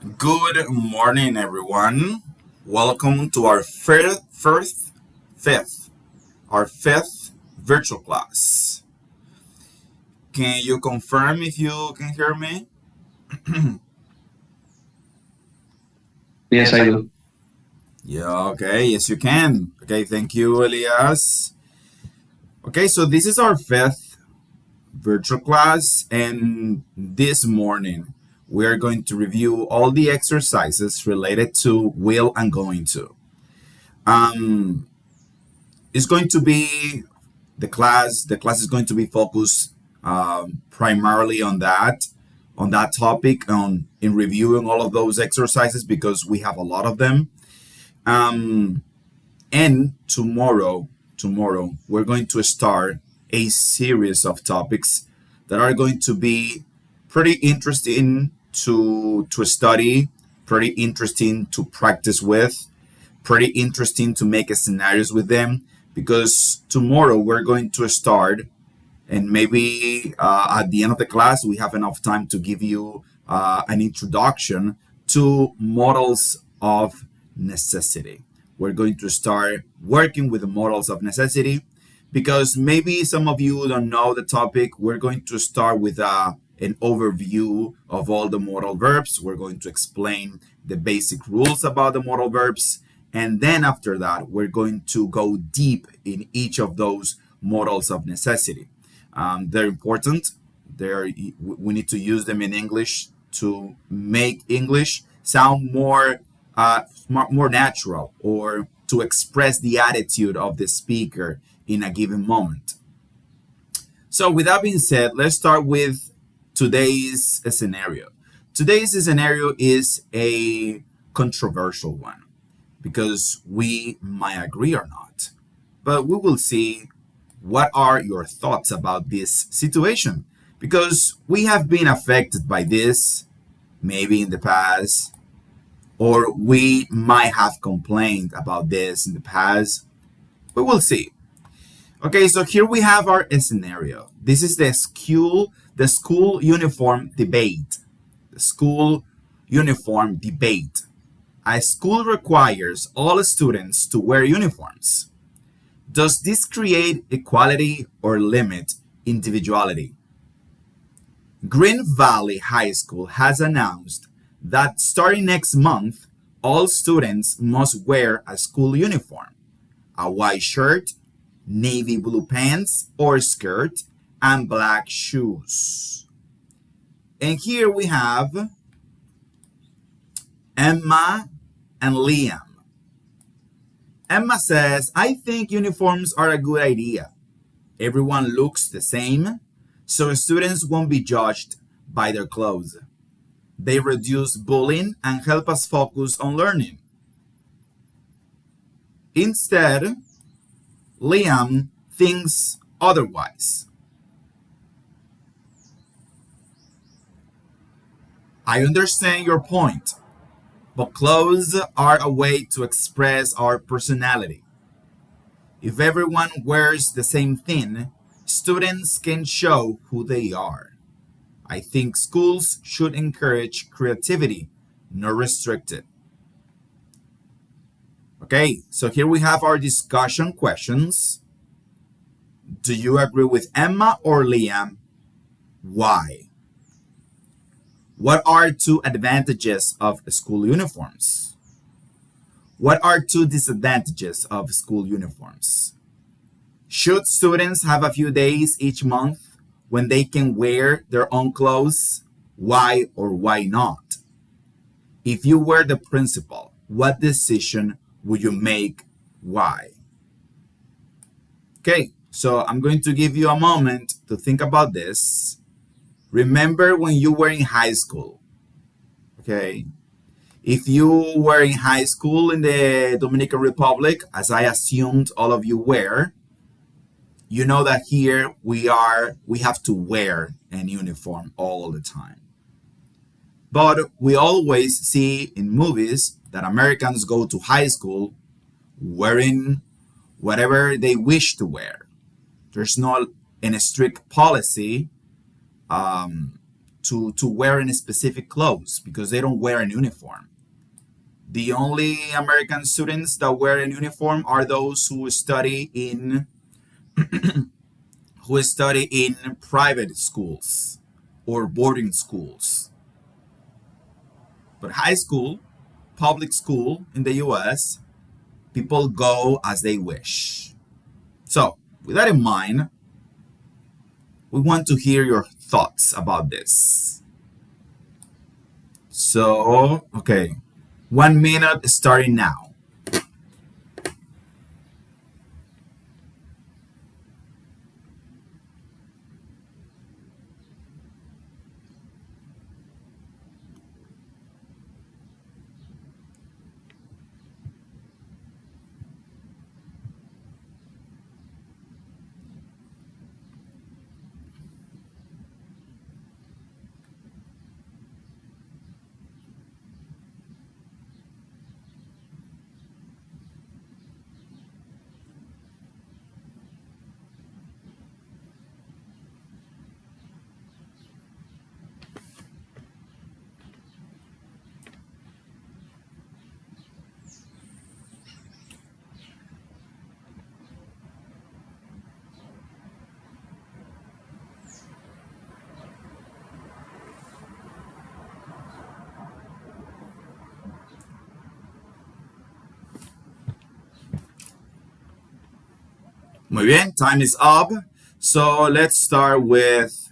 Good morning, everyone. Welcome to our fifth virtual class. Can you confirm if you can hear me? Yes, I do. Yeah, okay, yes, you can. Okay, thank you, Elias. Okay, so this is our fifth virtual class, and this morning we are going to review all the exercises related to will and going to. Um, it's going to be the class is going to be focused primarily on that topic on in reviewing all of those exercises because we have a lot of them. um, and tomorrow we're going to start a series of topics that are going to be pretty interesting to study, pretty interesting to practice with, pretty interesting to make scenarios with them, because tomorrow we're going to start, and maybe at the end of the class we have enough time to give you an introduction to models of necessity. We're going to start working with the models of necessity because maybe some of you don't know the topic. We're going to start with an overview of all the modal verbs. We're going to explain the basic rules about the modal verbs, and then after that we're going to go deep in each of those modals of necessity. They're important. We need to use them in English to make English sound more natural, or to express the attitude of the speaker in a given moment. So, with that being said, let's start with today's scenario. Today's scenario is a controversial one because we might agree or not, but we will see what are your thoughts about this situation, because we have been affected by this maybe in the past, or we might have complained about this in the past. We will see. Okay, so here we have our scenario. This is the school uniform debate. The school uniform debate. A school requires all students to wear uniforms. Does this create equality or limit individuality? Green Valley High School has announced that starting next month, all students must wear a school uniform: a white shirt, navy blue pants or skirt, and black shoes. And here we have Emma and Liam. Emma says, I think uniforms are a good idea. Everyone looks the same, so students won't be judged by their clothes. They reduce bullying and help us focus on learning. Instead, Liam thinks otherwise. I understand your point, but clothes are a way to express our personality. If everyone wears the same thing, students can show who they are. I think schools should encourage creativity, not restrict it. Okay, so here we have our discussion questions. Do you agree with Emma or Liam? Why? What are two advantages of school uniforms? What are two disadvantages of school uniforms? Should students have a few days each month when they can wear their own clothes? Why or why not? If you were the principal, what decision would you make? Why? Okay, so I'm going to give you a moment to think about this. Remember when you were in high school, okay? If you were in high school in the Dominican Republic, as I assumed all of you were, you know that here we have to wear an uniform all the time. But we always see in movies that Americans go to high school wearing whatever they wish to wear. There's not a strict policy to wearing specific clothes because they don't wear an uniform. The only American students that wear a uniform are those who study in private schools or boarding schools. But high school, public school in the US, people go as they wish. So, with that in mind, we want to hear your thoughts about this. So, okay, 1 minute starting now. Muy bien, time is up. So let's start with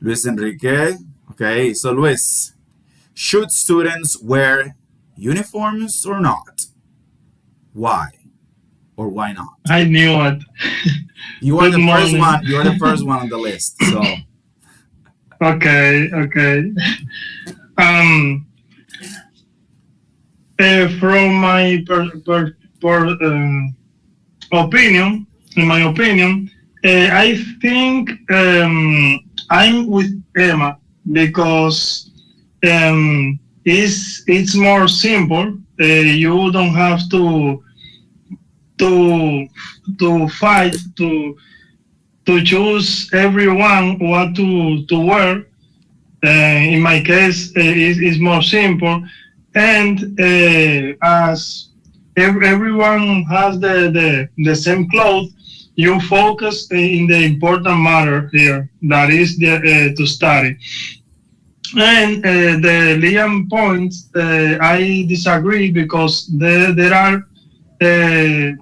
Luis Enrique. Okay, so Luis, should students wear uniforms or not? Why or why not? I knew it. You are Good the first morning. one. You are the first one on the list. So Okay, okay. Um, from my opinion, in my opinion, I think I'm with Emma because it's more simple. You don't have to fight to choose everyone what to wear. In my case, it's more simple, and as everyone has the same clothes, you focus in the important matter here, that is to study. And the Liam points, I disagree because there are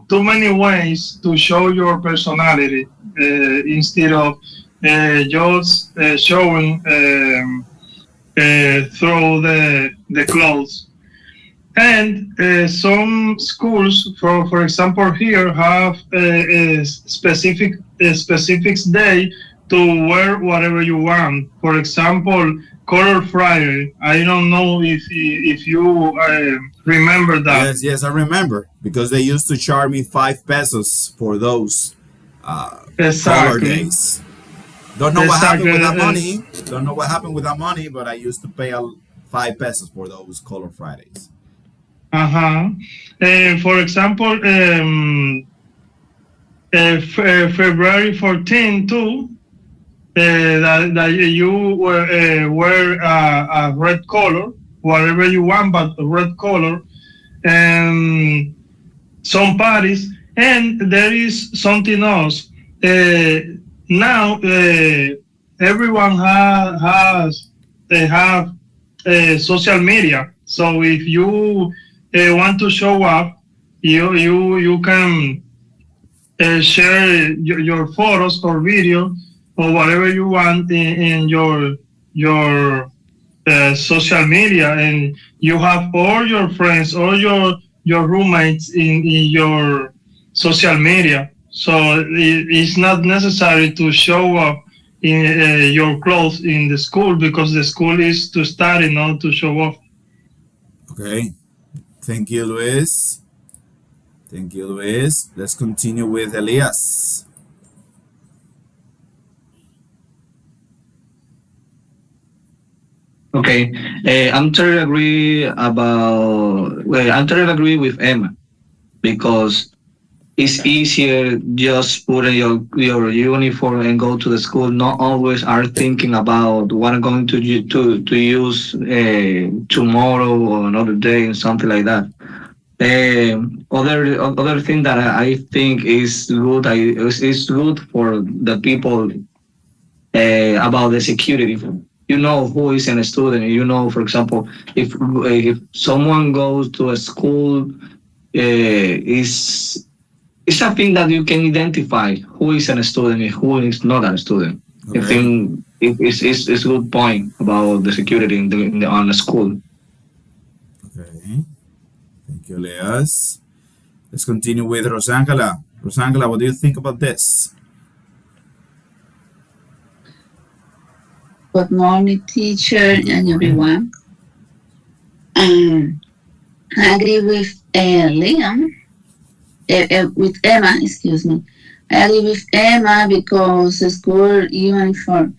too many ways to show your personality instead of just showing through the clothes. And some schools, for example, here have a specific day to wear whatever you want. For example, Color Friday. I don't know if you remember that. yes, yes, I remember because they used to charge me 5 pesos for those color Exactly. days. Don't know what happened Exactly. with that money. Don't know what happened with that money, but I used to pay 5 pesos for those color Fridays. Uh-huh. For example, February 14 too, that you wear a red color, whatever you want, but a red color, and some parties. And there is something else. Uh, Now everyone has they have social media. So if you want to show up, you can share your photos or video or whatever you want in your social media, and you have all your friends, all your roommates in your social media. So it's not necessary to show up in your clothes in the school because the school is to study, not to show off. Okay. Thank you, Luis. Thank you, Luis. Let's continue with Elias. Okay, I'm totally agree with Emma because it's easier just put your uniform and go to the school. Not always are thinking about what I'm going to use tomorrow or another day and something like that. Other thing that I think is good, is good for the people about the security. You know who is a student. You know, for example, if someone goes to a school, is it's something that you can identify who is a student and who is not a student. I Okay. think it's a good point about the security on the school. Okay. Thank you, Elias. Let's continue with Rosangela. Rosangela, what do you think about this? Good morning, teacher Good and morning. everyone. Um, I agree with Liam, with Emma, excuse me. I agree with Emma because the school uniform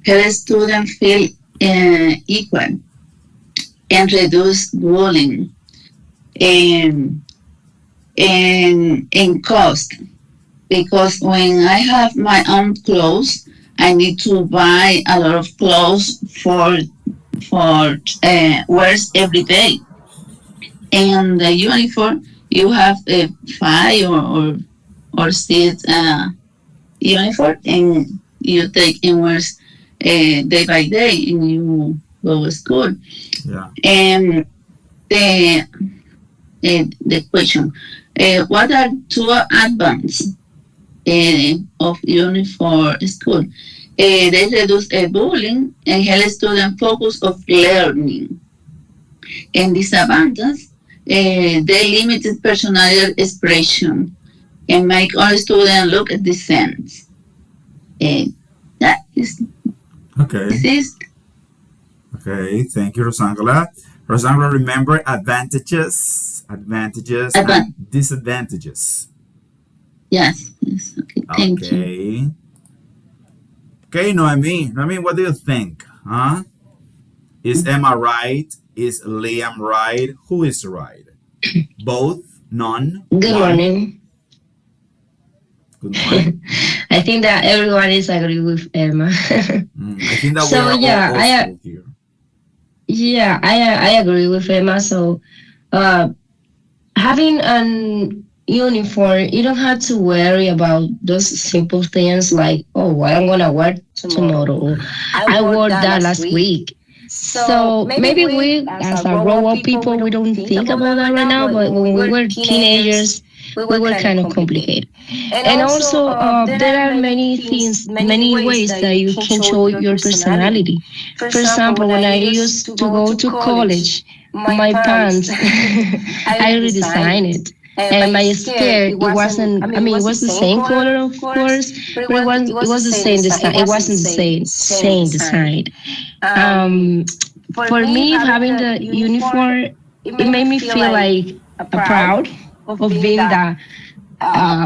helps students feel equal and reduce bullying and, and cost. Because when I have my own clothes, I need to buy a lot of clothes for wears every day. And the uniform, you have a five or six uniform, and you take and wears day by day, and you go to school. Yeah. And the the question, what are two advantages of uniform school? They reduce bullying and help students focus of learning. And disadvantages, they limited personal expression and make all students look decent. Uh, that is Okay. this is Okay. Thank you, Rosangela. Rosangela, remember advantages, and advantage. disadvantages. Yes, yes. Okay, thank you. Okay. Okay, Noemi. Noemi, what do you think? Huh? Is Emma right? Is Liam right? Who is right? Both? None? Good One? morning. Good morning. I think that everyone is agree with Emma. I think that we So are all yeah, old school here. I agree with Emma. So uh, having an uniform, you don't have to worry about those simple things like, oh, what I'm gonna wear tomorrow. Or, I wore that last week. So maybe we, as a grown-up people, we don't think about that right now. But when we were teenagers, we were kind of complicated. And also, there are many things, many ways that you can show your personality. For example, when I used to go to college, my pants, I redesigned it. And my skirt, it wasn't, I mean, it was the same color, of course, but it was the same design. It wasn't the same design. Um, for me, having the uniform, it made me feel like proud of being that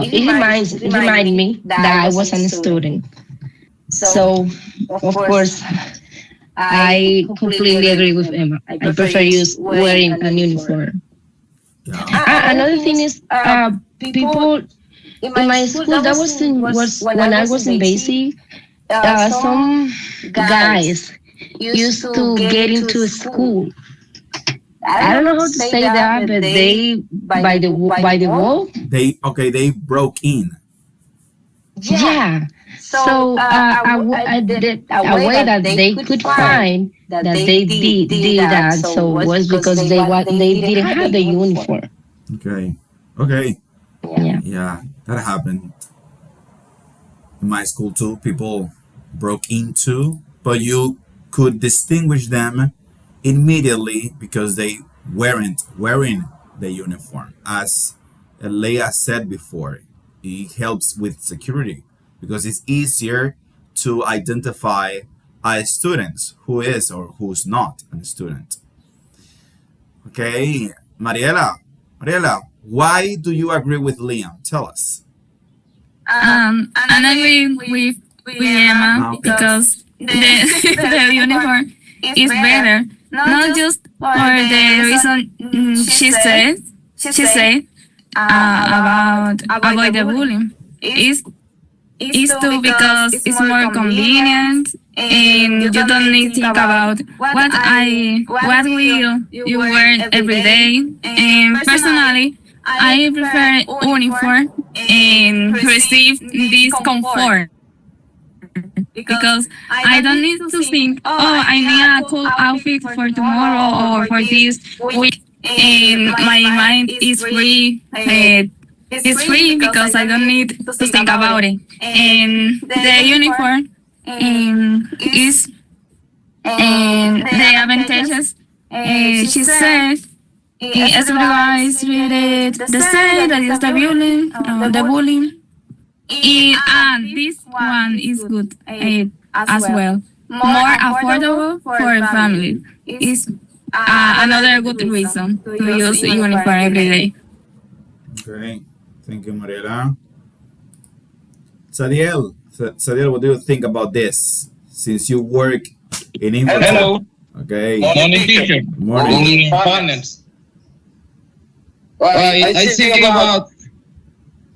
it reminded me that I wasn't a student. So, of course, I completely agree with Emma. I prefer use wearing an uniform. Yeah. Another thing is, people in my school that was when I was in basic. Some guys used to get into school. I don't know how to say that, but they by the wall. They broke in. Yeah. So a way that they could find that they did that so was because they didn't have the uniform. Okay. Okay. Yeah. Yeah, that happened in my school too. People broke into, but you could distinguish them immediately because they weren't wearing the uniform. As Leia said before, it helps with security because it's easier to identify a student who is or who's not a student. Okay, Mariela, why do you agree with Liam? Tell us. And I agree with Emma Ah, okay. because the uniform is better, not just for the reason she said, about avoid the bullying. Is to because it's more convenient and you don't need to think about what will you wear every day. And personally, I prefer uniform and receive this comfort because I don't need to think, oh, I need a cool outfit for tomorrow or for this week, and my mind is free. It's free because I don't need to think about it. And the uniform is and the advantages. She said everyone is treated the same. That is the bullying. And this one is good as well. More affordable for family is another good reason to use uniform every day. Okay, thank you, Mariela. Sadiel, what do you think about this? Since you work in info. Hello. Okay. Morning, teacher. Morning. Partners. Well, I think about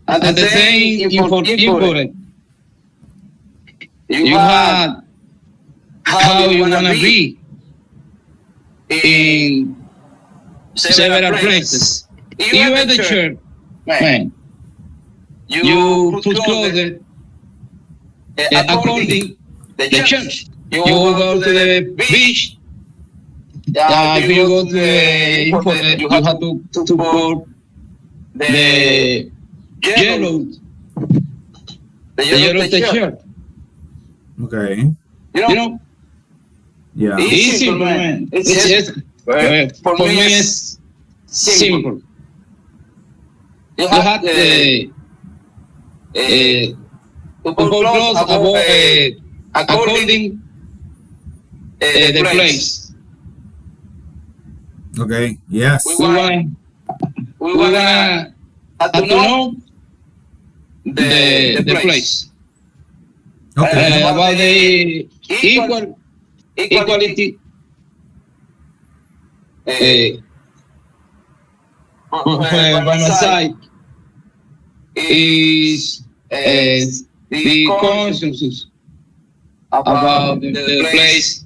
the same important. You had how you wanna be in several places. Even the church, man. You put clothes according the church. You go to the beach. If you go to the internet, you have to put the yellow, the yellow t-shirt. Okay. You know, Yeah. it's simple, man. It's just, for me, it's simple. You have to put clothes about according the place. Okay. Yes. We wanna have to know the place. Okay. About the equality. By my side is the consensus about the place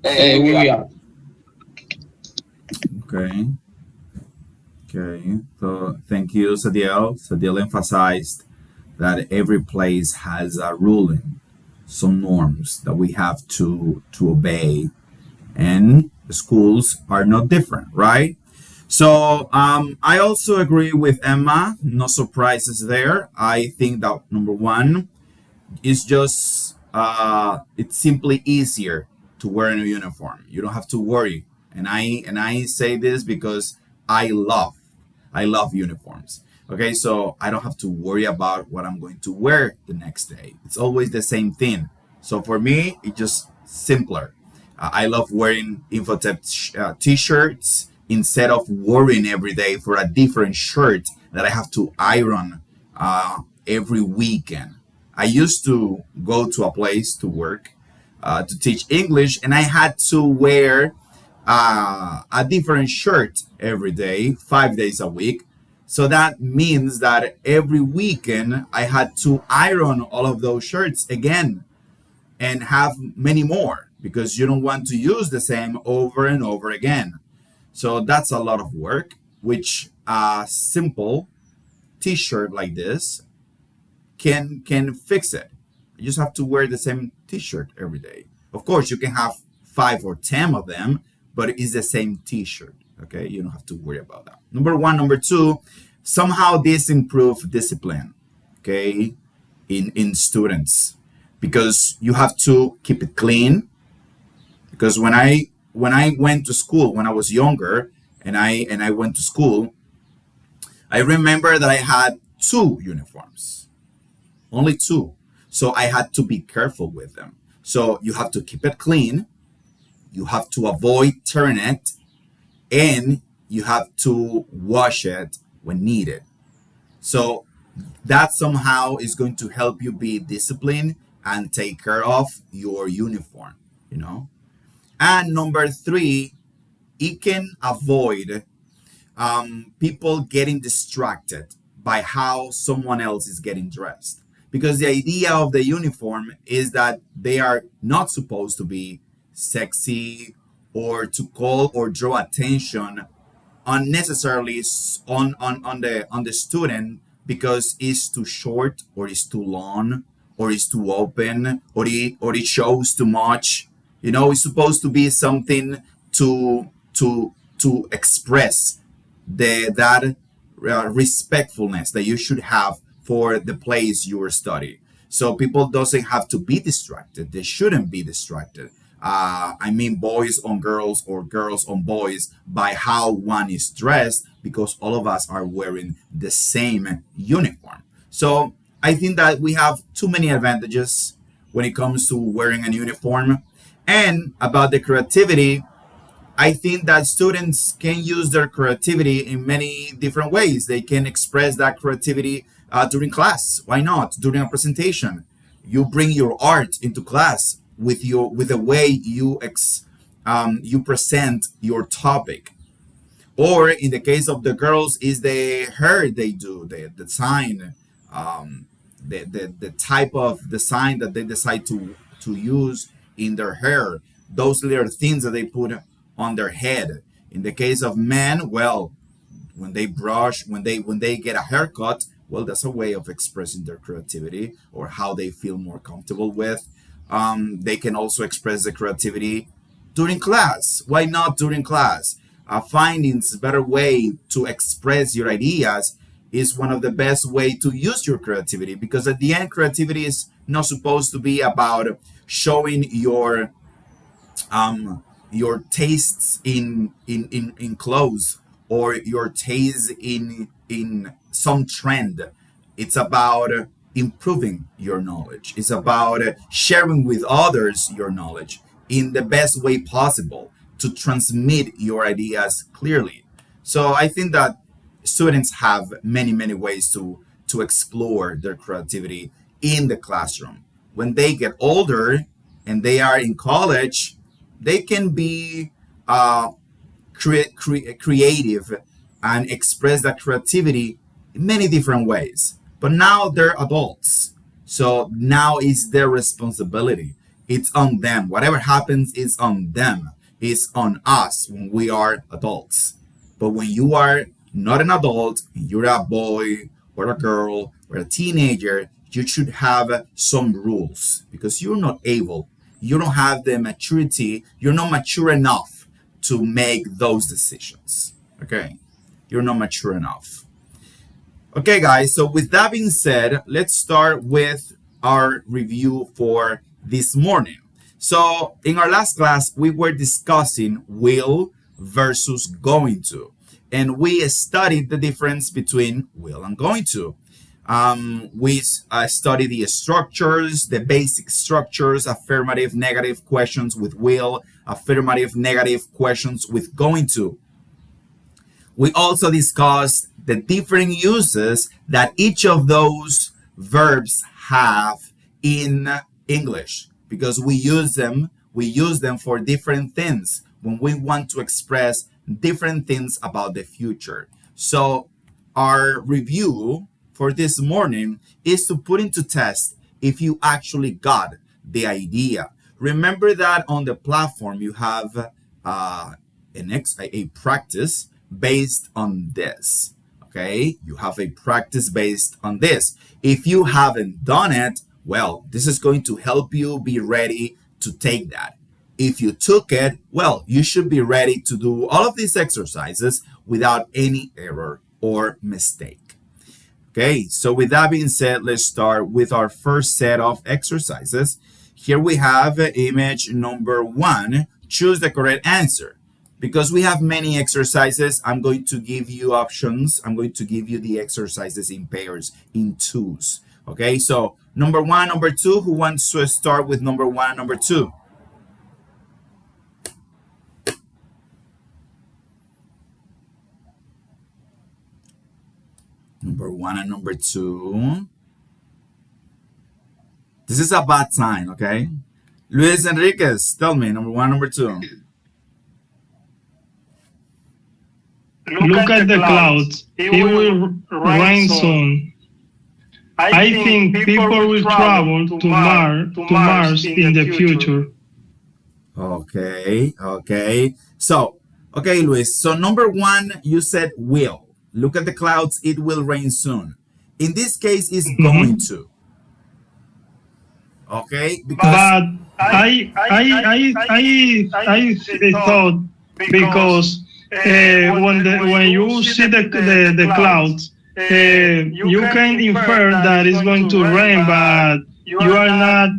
we are. Okay. Okay. So thank you, Sadiel. Sadiel emphasized that every place has a ruling, some norms that we have to obey, and schools are not different, right? So I also agree with Emma. No surprises there. I think that number one is just it's simply easier to wear a uniform. You don't have to worry. And I say this because I love uniforms. Okay, so I don't have to worry about what I'm going to wear the next day. It's always the same thing. So for me, it's just simpler. I love wearing Infotep t-shirts instead of worrying every day for a different shirt that I have to iron every weekend. I used to go to a place to work to teach English, and I had to wear a different shirt every day, 5 days a week. So that means that every weekend I had to iron all of those shirts again and have many more because you don't want to use the same over and over again. So that's a lot of work, which a simple t-shirt like this can fix it. You just have to wear the same t-shirt every day. Of course, you can have 5 or 10 of them, but it's the same t-shirt. Okay, you don't have to worry about that. Number one. Number two, somehow this improves discipline. Okay, in students because you have to keep it clean. Because when I went to school when I was younger and I went to school, I remember that I had 2 uniforms, only 2. So I had to be careful with them. So you have to keep it clean, you have to avoid tearing it, and you have to wash it when needed. So that somehow is going to help you be disciplined and take care of your uniform, you know? And number 3, it can avoid people getting distracted by how someone else is getting dressed. Because the idea of the uniform is that they are not supposed to be sexy or to call or draw attention unnecessarily on the student because it's too short or it's too long or it's too open or it shows too much. It's supposed to be something to express that respectfulness that you should have for the place you are studying. So people doesn't have to be distracted. They shouldn't be distracted. I mean, boys on girls or girls on boys by how one is dressed because all of us are wearing the same uniform. So I think that we have too many advantages when it comes to wearing a uniform. And about the creativity, I think that students can use their creativity in many different ways. They can express that creativity during class. Why not? During a presentation, you bring your art into class with the way you present your topic. Or in the case of the girls, is the hair they do, the design, the type of design that they decide to use in their hair, those little things that they put on their head. In the case of men, well, when they brush, when they get a haircut, well, that's a way of expressing their creativity or how they feel more comfortable with. They can also express the creativity during class. Why not during class? Finding a better way to express your ideas is one of the best way to use your creativity, because at the end, creativity is not supposed to be about showing your tastes in clothes or your taste in some trend. It's about improving your knowledge. It's about sharing with others your knowledge in the best way possible to transmit your ideas clearly. So I think that students have many ways to explore their creativity in the classroom. When they get older and they are in college, they can be creative and express that creativity in many different ways. But now they're adults. So now it's their responsibility. It's on them. Whatever happens is on them. It's on us when we are adults. But when you are not an adult, you're a boy or a girl or a teenager, you should have some rules because you're not able, you don't have the maturity, you're not mature enough to make those decisions. Okay? You're not mature enough. Okay, guys, so with that being said, let's start with our review for this morning. So, in our last class, we were discussing will versus going to, and we studied the difference between will and going to. We studied the structures, the basic structures, affirmative, negative questions with will, affirmative, negative questions with going to. We also discussed the different uses that each of those verbs have in English, because we use them for different things when we want to express different things about the future. So our review for this morning is to put into test if you actually got the idea. Remember that on the platform you have a practice based on this. Okay, you have a practice based on this. If you haven't done it, well, this is going to help you be ready to take that. If you took it, well, you should be ready to do all of these exercises without any error or mistake. Okay, so with that being said, let's start with our first set of exercises. Here we have image number 1. Choose the correct answer. Because we have many exercises, I'm going to give you options. I'm going to give you the exercises in pairs, in twos. Okay, so number 1, number 2, who wants to start with number 1 and number 2? Number 1 and number 2. This is a bad sign, okay? Luis Enriquez, tell me, number 1, number 2. Look at the clouds. It will rain soon. I think people will travel to Mars in the future. Okay. So, okay, Luis. So, number one, you said will. Look at the clouds, it will rain soon. In this case, it's going Mhm. to. Okay, because But I thought because when you see the clouds, you can infer that it's going to rain, but you are not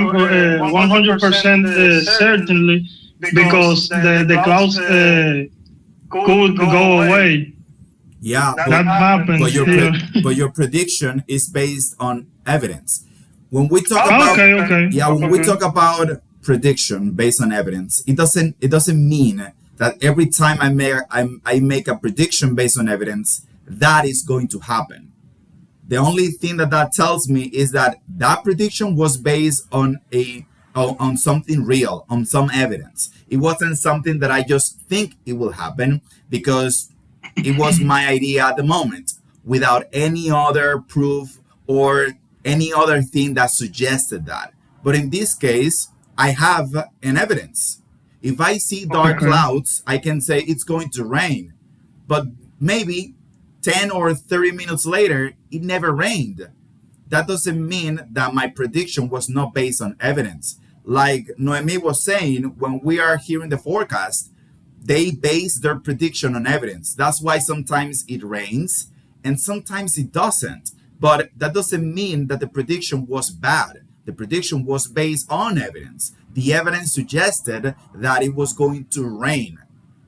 100% certainly because the clouds could go away. yeah, That but happens your here. but your prediction is based on evidence. When we talk about Okay, okay, yeah, when we okay. talk about prediction based on evidence, it doesn't mean that every time I make a prediction based on evidence that is going to happen. The only thing that tells me is that that prediction was based on something real, on some evidence. It wasn't something that I just think it will happen because it was my idea at the moment without any other proof or any other thing that suggested that. But in this case, I have an evidence. If I see dark Okay. clouds, I can say it's going to rain. But maybe 10 or 30 minutes later, it never rained. That doesn't mean that my prediction was not based on evidence. Like Noemi was saying, when we are hearing the forecast, they base their prediction on evidence. That's why sometimes it rains and sometimes it doesn't. But that doesn't mean that the prediction was bad. The prediction was based on evidence. The evidence suggested that it was going to rain,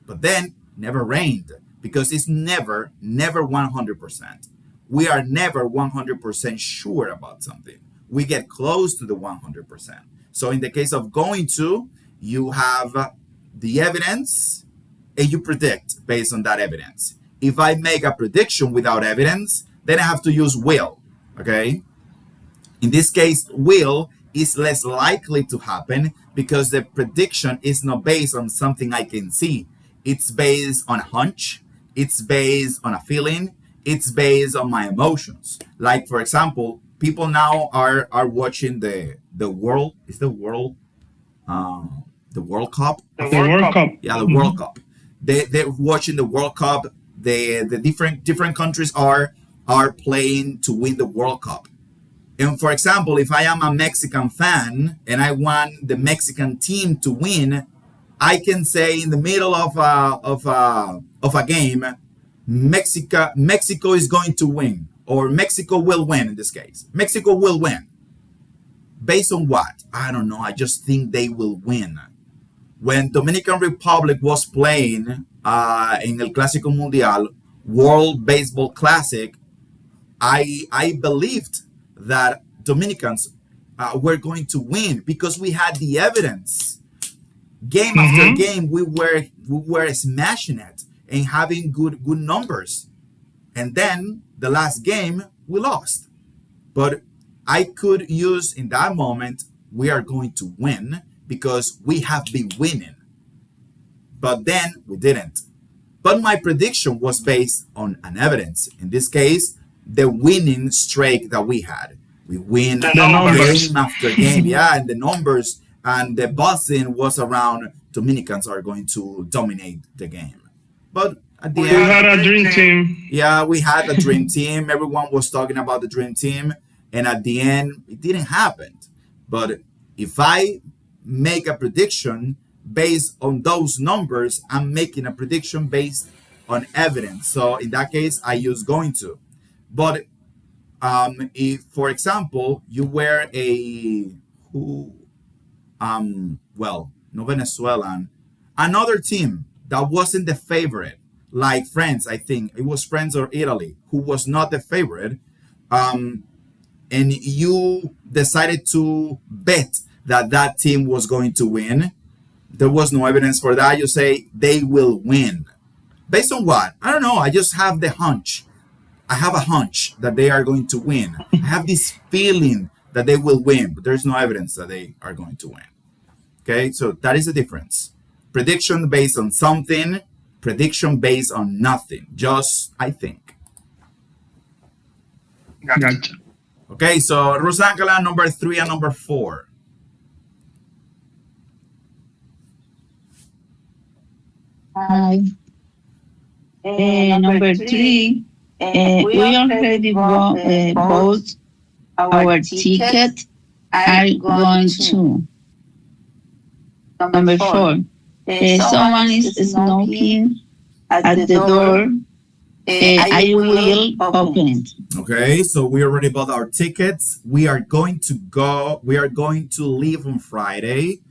but then never rained because it's never 100%. We are never 100% sure about something. We get close to the 100%. So in the case of going to, you have the evidence and you predict based on that evidence. If I make a prediction without evidence, then I have to use will. Okay? In this case, will is less likely to happen because the prediction is not based on something I can see. It's based on a hunch, it's based on a feeling, it's based on my emotions. Like for example, people now are watching the world is uh, the World Cup. The World Cup. Yeah, the World Cup. They're watching the World Cup. The different countries are playing to win the World Cup. And for example, if I am a Mexican fan and I want the Mexican team to win, I can say in the middle of a game, Mexico is going to win, or Mexico will win in this case. Mexico will win. Based on what? I don't know. I just think they will win. When Dominican Republic was playing in El Clásico Mundial, World Baseball Classic, I believed that Dominicans were going to win because we had the evidence. Game after game, we were smashing it and having good numbers. And then the last game we lost. But I could use in that moment we are going to win because we have been winning. But then we didn't. But my prediction was based on an evidence. In this case, the winning streak that we had. We win The numbers. game after game. Yeah, and the numbers and the buzzing was around Dominicans are going to dominate the game. But at the We end, had a dream team. yeah, we had a dream team. Everyone was talking about the dream team. And at the end, it didn't happen. But if I make a prediction based on those numbers, I'm making a prediction based on evidence. So in that case, I use going to. But if, for example, you were a who, no Venezuelan, another team that wasn't the favorite, like France, I think it was France or Italy, who was not the favorite, um, and you decided to bet that that team was going to win. There was no evidence for that. You say they will win. Based on what? I don't know. I just have the hunch. I have a hunch that they are going to win. I have this feeling that they will win, but there's no evidence that they are going to win. Okay, so that is the difference. Prediction based on something, prediction based on nothing. Just I think. Gotcha. Okay, so Rosangela, number 3 and number 4. Hi. Number three, we already bought our ticket. Are going to. Number four, someone is knocking at the door. I will open it. Okay, so we already bought our tickets. We are going to go. We are going to leave on Friday.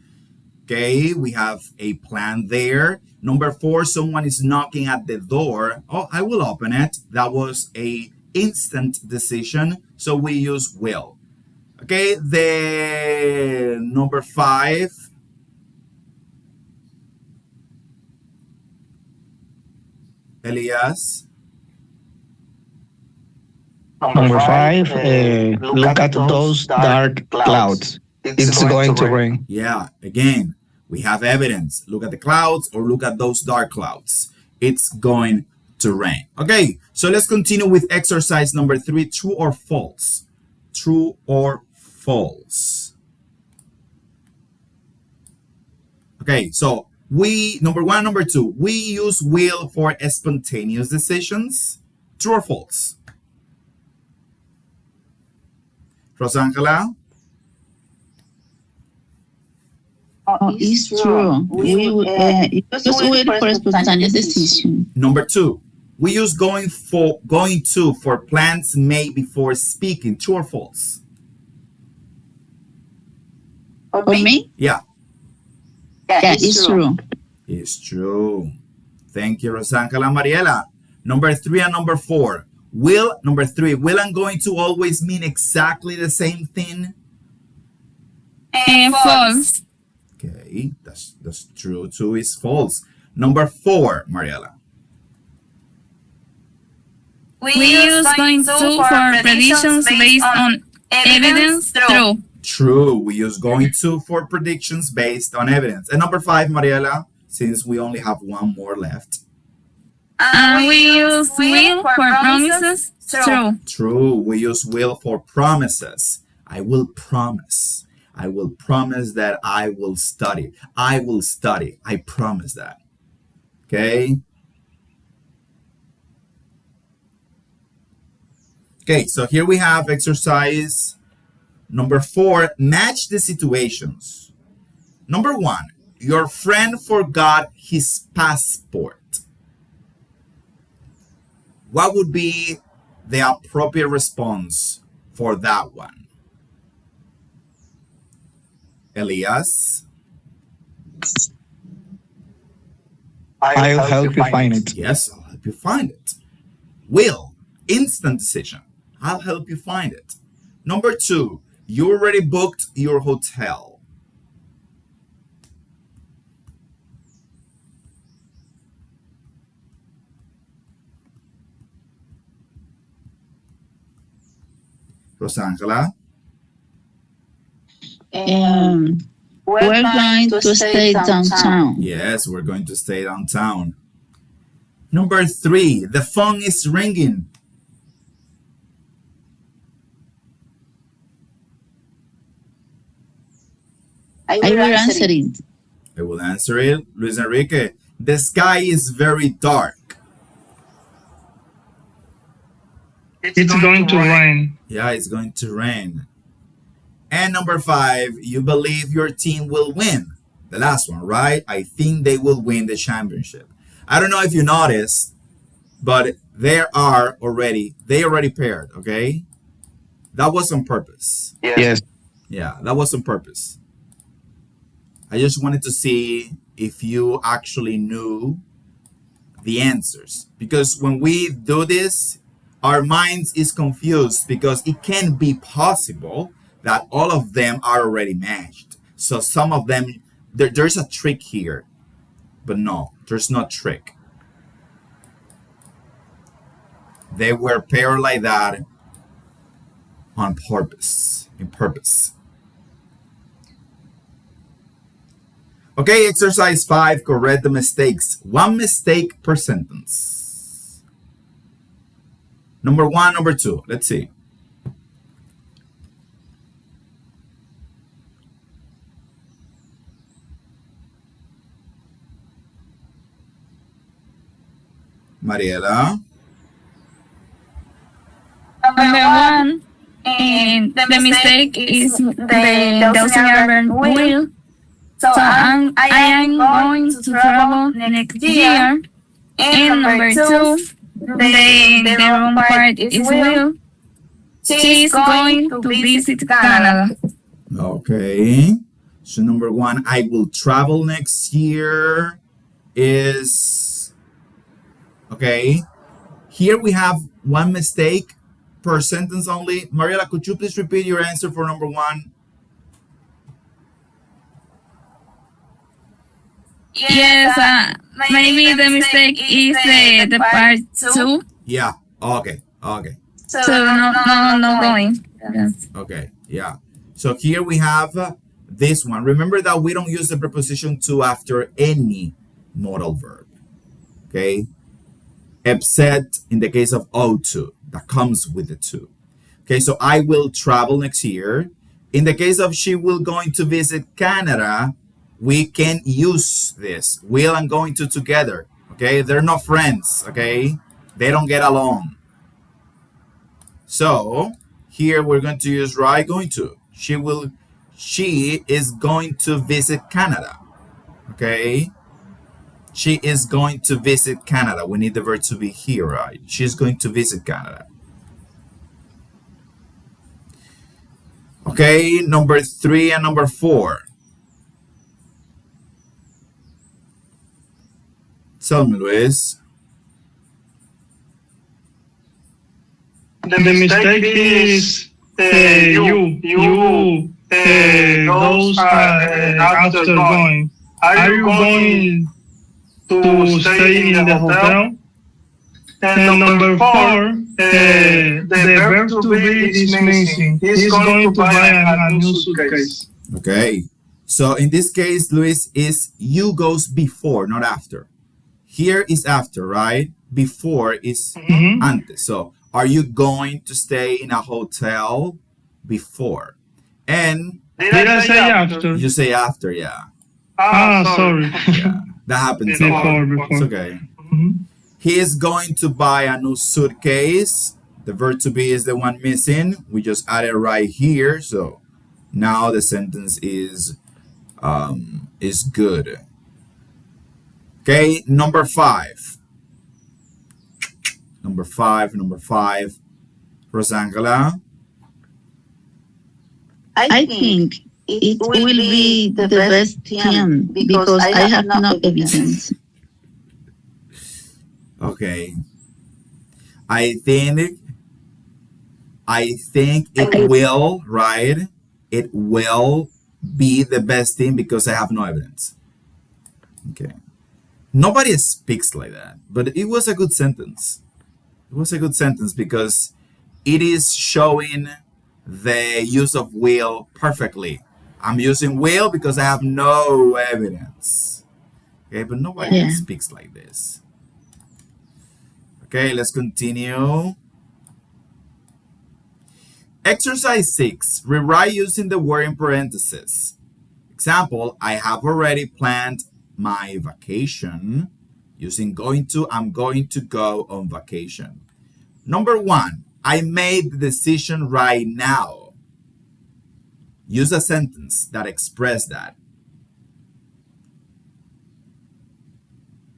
Okay, we have a plan there. Number 4, someone is knocking at the door. Oh, I will open it. That was a instant decision, so we use will. Okay, the number 5. Elias. Number five, look at those dark clouds. It's going to rain. Yeah, again, we have evidence. Look at the clouds or look at those dark clouds. It's going to rain. Okay, so let's continue with exercise number 3, true or false. True or false. Okay, so we, number 1, number 2, we use will for spontaneous decisions. True or false? Rosangela? It's true. We just wait for a spontaneous decision. Number 2, we use going to for plans made before speaking. True or false? For me? Yeah. Yeah, it's true. It's true. Thank you, Rosangela. Mariela. Number 3 and number 4. Number 3, will and going to always mean exactly the same thing? False. Okay, that's true too. Is false. Number 4, Mariela. We use going to for predictions based on evidence. True. True. We use going to for predictions based on evidence. And number 5, Mariela, since we only have one more left. We use will for promises. True. True. We use will for promises. I will promise. I will promise that I will study. I will study. I promise that. Okay? Okay, so here we have exercise number 4. Match the situations. Number 1, your friend forgot his passport. What would be the appropriate response for that one? Elias? I'll help you find it. Yes, I'll help you find it. Will, instant decision. I'll help you find it. Number 2, you already booked your hotel. Rosangela? We're going to stay downtown. Yes, we're going to stay downtown. Number 3, the phone is ringing. I will answer it. I will answer it. Luis Enrique, the sky is very dark. It's going to rain. Yeah, it's going to rain. And number 5, you believe your team will win. The last one, right? I think they will win the championship. I don't know if you noticed, but they already paired, okay? That was on purpose. Yes. Yeah, that was on purpose. I just wanted to see if you actually knew the answers. Because when we do this, our minds is confused because it can be possible that all of them are already matched. So some of them, there's a trick here. But no, there's no trick. They were paired like that on purpose, in purpose. Okay, exercise 5, correct the mistakes. One mistake per sentence. Number 1, number 2. Let's see. Mariela. Number one, and the mistake is the auxiliary verb will. So I am going to travel next year. And number two, the wrong part is will. She is going to visit Canada. Okay. So number 1, I will travel next year is okay. Here we have one mistake per sentence only. Mariela, could you please repeat your answer for number 1? Yes, maybe the mistake is the part two. Yeah. Okay. Okay. So no going. Yes. Okay. Yeah. So here we have this one. Remember that we don't use the preposition to after any modal verb. Okay. Except in the case of O2 that comes with the to. Okay. So I will travel next year. In the case of she will going to visit Canada, we can use this. Will and going to together. Okay. They're not friends. Okay. They don't get along. So here we're going to use right going to. She is going to visit Canada. Okay. She is going to visit Canada. We need the verb to be here, right? She's going to visit Canada. Okay, number 3 and number 4. Tell me, Luis. The mistake is you goes after going. Are you going to stay in the hotel? And number 4, the verb to be is missing. He's going to buy a new suitcase. Okay. So in this case, Luis, is you goes before, not after. Here is after, right? Before is antes. So are you going to stay in a hotel before? And Did I say after? you say after, yeah. Sorry. Yeah. That happens a lot. Before. It's okay. He is going to buy a new suitcase. The verb to be is the one missing. We just added right here. So now the sentence is good. Okay, number 5. Number 5. Rosangela. I think it will be the best team because I have no evidence. Okay. I think it will, right? It will be the best team because I have no evidence. Okay. Nobody speaks like that, but it was a good sentence. It was a good sentence because it is showing the use of will perfectly. I'm using will because I have no evidence. Okay, but nobody speaks like this. Okay, let's continue. Exercise 6. Rewrite using the word in parentheses. Example, I have already planned my vacation. Using going to, I'm going to go on vacation. Number 1, I made the decision right now. Use a sentence that expresses that.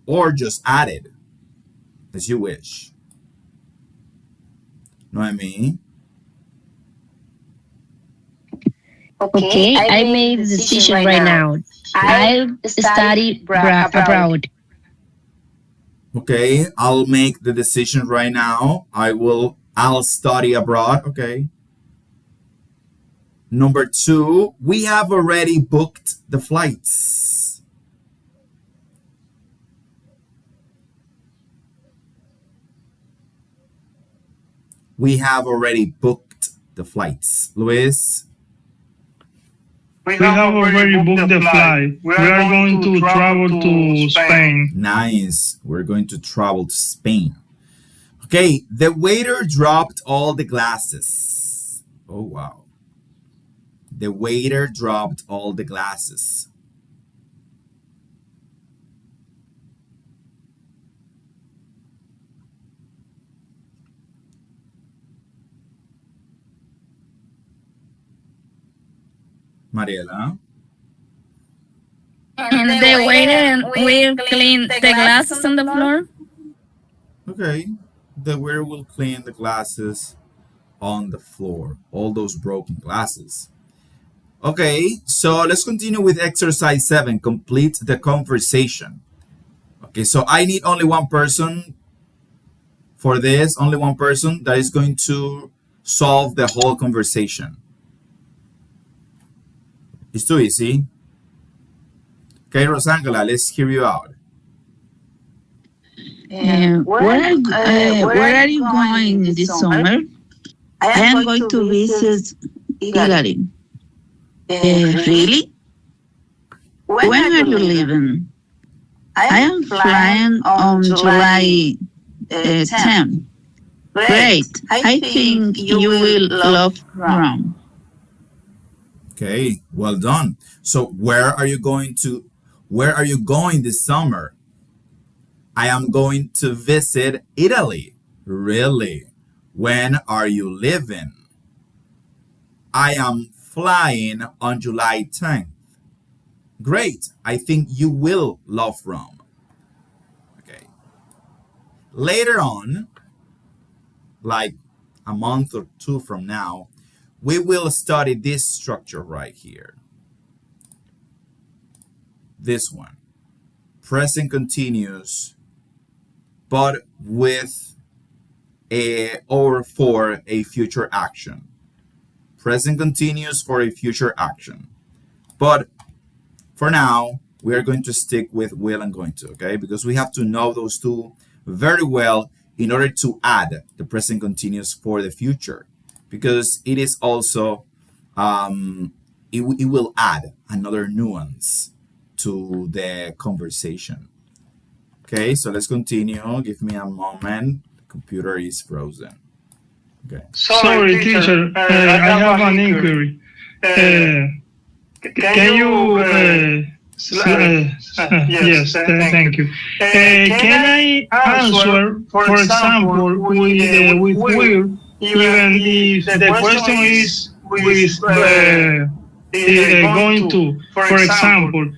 Or just add it as you wish. Know what I mean? Okay, I made the decision right now. I'll study abroad. Okay, I'll make the decision right now. I'll study abroad. Okay. Number 2, we have already booked the flights. We have already booked the flights. Luis? We have already booked the flight. We are going to travel to Spain. Nice. We're going to travel to Spain. Okay, the waiter dropped all the glasses. Oh, wow. The waiter dropped all the glasses. Mariela? And the waiter will clean the glasses on the floor. Okay. The waiter will clean the glasses on the floor. All those broken glasses. Okay, so let's continue with exercise 7. Complete the conversation. Okay, so I need only one person for this, only one person that is going to solve the whole conversation. It's too easy. Okay, Rosangela, let's hear you out. Where are you going this summer? I am going to visit Italy. Really? When are you leaving? I am flying on July 10th. Great. I think you will love Rome. Okay, well done. So where are you going this summer? I am going to visit Italy. Really? When are you leaving? I am flying on July 10th. Great. I think you will love Rome. Okay. Later on, like a month or two from now, we will study this structure right here. This one. Present continuous, but with a or for a future action. Present continuous for a future action. But for now, we are going to stick with will and going to, okay? Because we have to know those two very well in order to add the present continuous for the future. Because it is also, it will add another nuance to the conversation. Okay, so let's continue. Give me a moment. The computer is frozen. Okay. Sorry, teacher. I have an inquiry. Can you? Yes, thank you. Can I answer, for example, with will, even if the question is with going to? For example,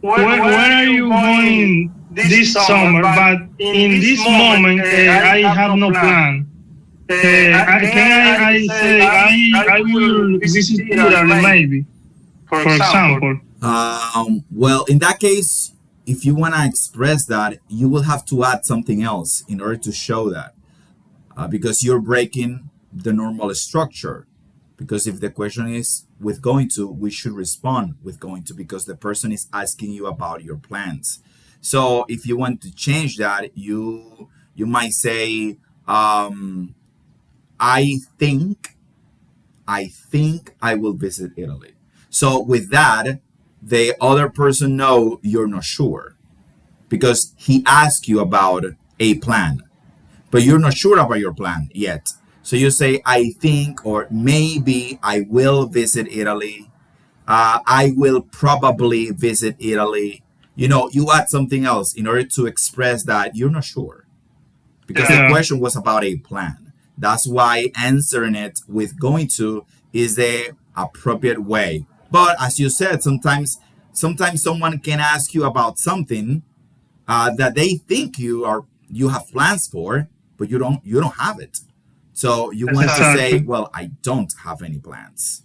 where are you going this summer? But in this moment, I have no plan. Can I say I will visit Italy maybe, for example? Well, in that case, if you want to express that, you will have to add something else in order to show that, because you're breaking the normal structure. Because if the question is with going to, we should respond with going to because the person is asking you about your plans. So if you want to change that, you might say, I think I will visit Italy. So with that, the other person know you're not sure because he asked you about a plan, but you're not sure about your plan yet. So you say, I think, or maybe I will visit Italy. I will probably visit Italy. You add something else in order to express that you're not sure because the question was about a plan. That's why answering it with going to is the appropriate way. But as you said, sometimes someone can ask you about something that they think you have plans for, but you don't have it. So you want to say, well, I don't have any plans,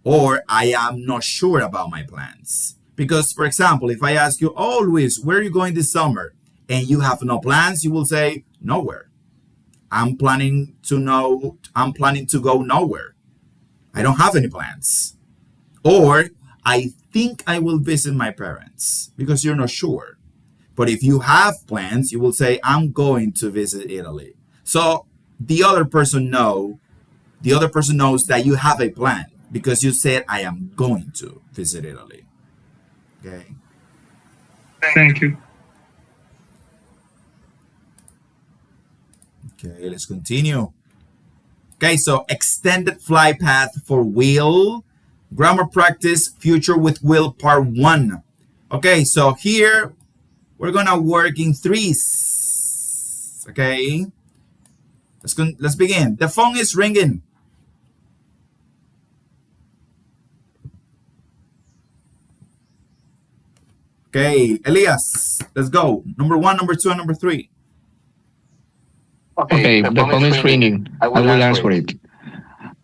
or I am not sure about my plans. Because, for example, if I ask you, oh, Luis, where are you going this summer? And you have no plans, you will say, nowhere. I'm planning to go nowhere. I don't have any plans. Or I think I will visit my parents because you're not sure. But if you have plans, you will say, I'm going to visit Italy. So the other person knows that you have a plan. because you said I am going to visit Italy. Okay. Thank you. Okay, let's continue. Okay, so extended fly path for will. Grammar practice, future with will, part 1. Okay, so here we're gonna work in threes. Okay, let's begin. The phone is ringing. Okay, Elias, let's go. Number 1, number 2, and number 3. Okay, the phone is ringing. I will answer it.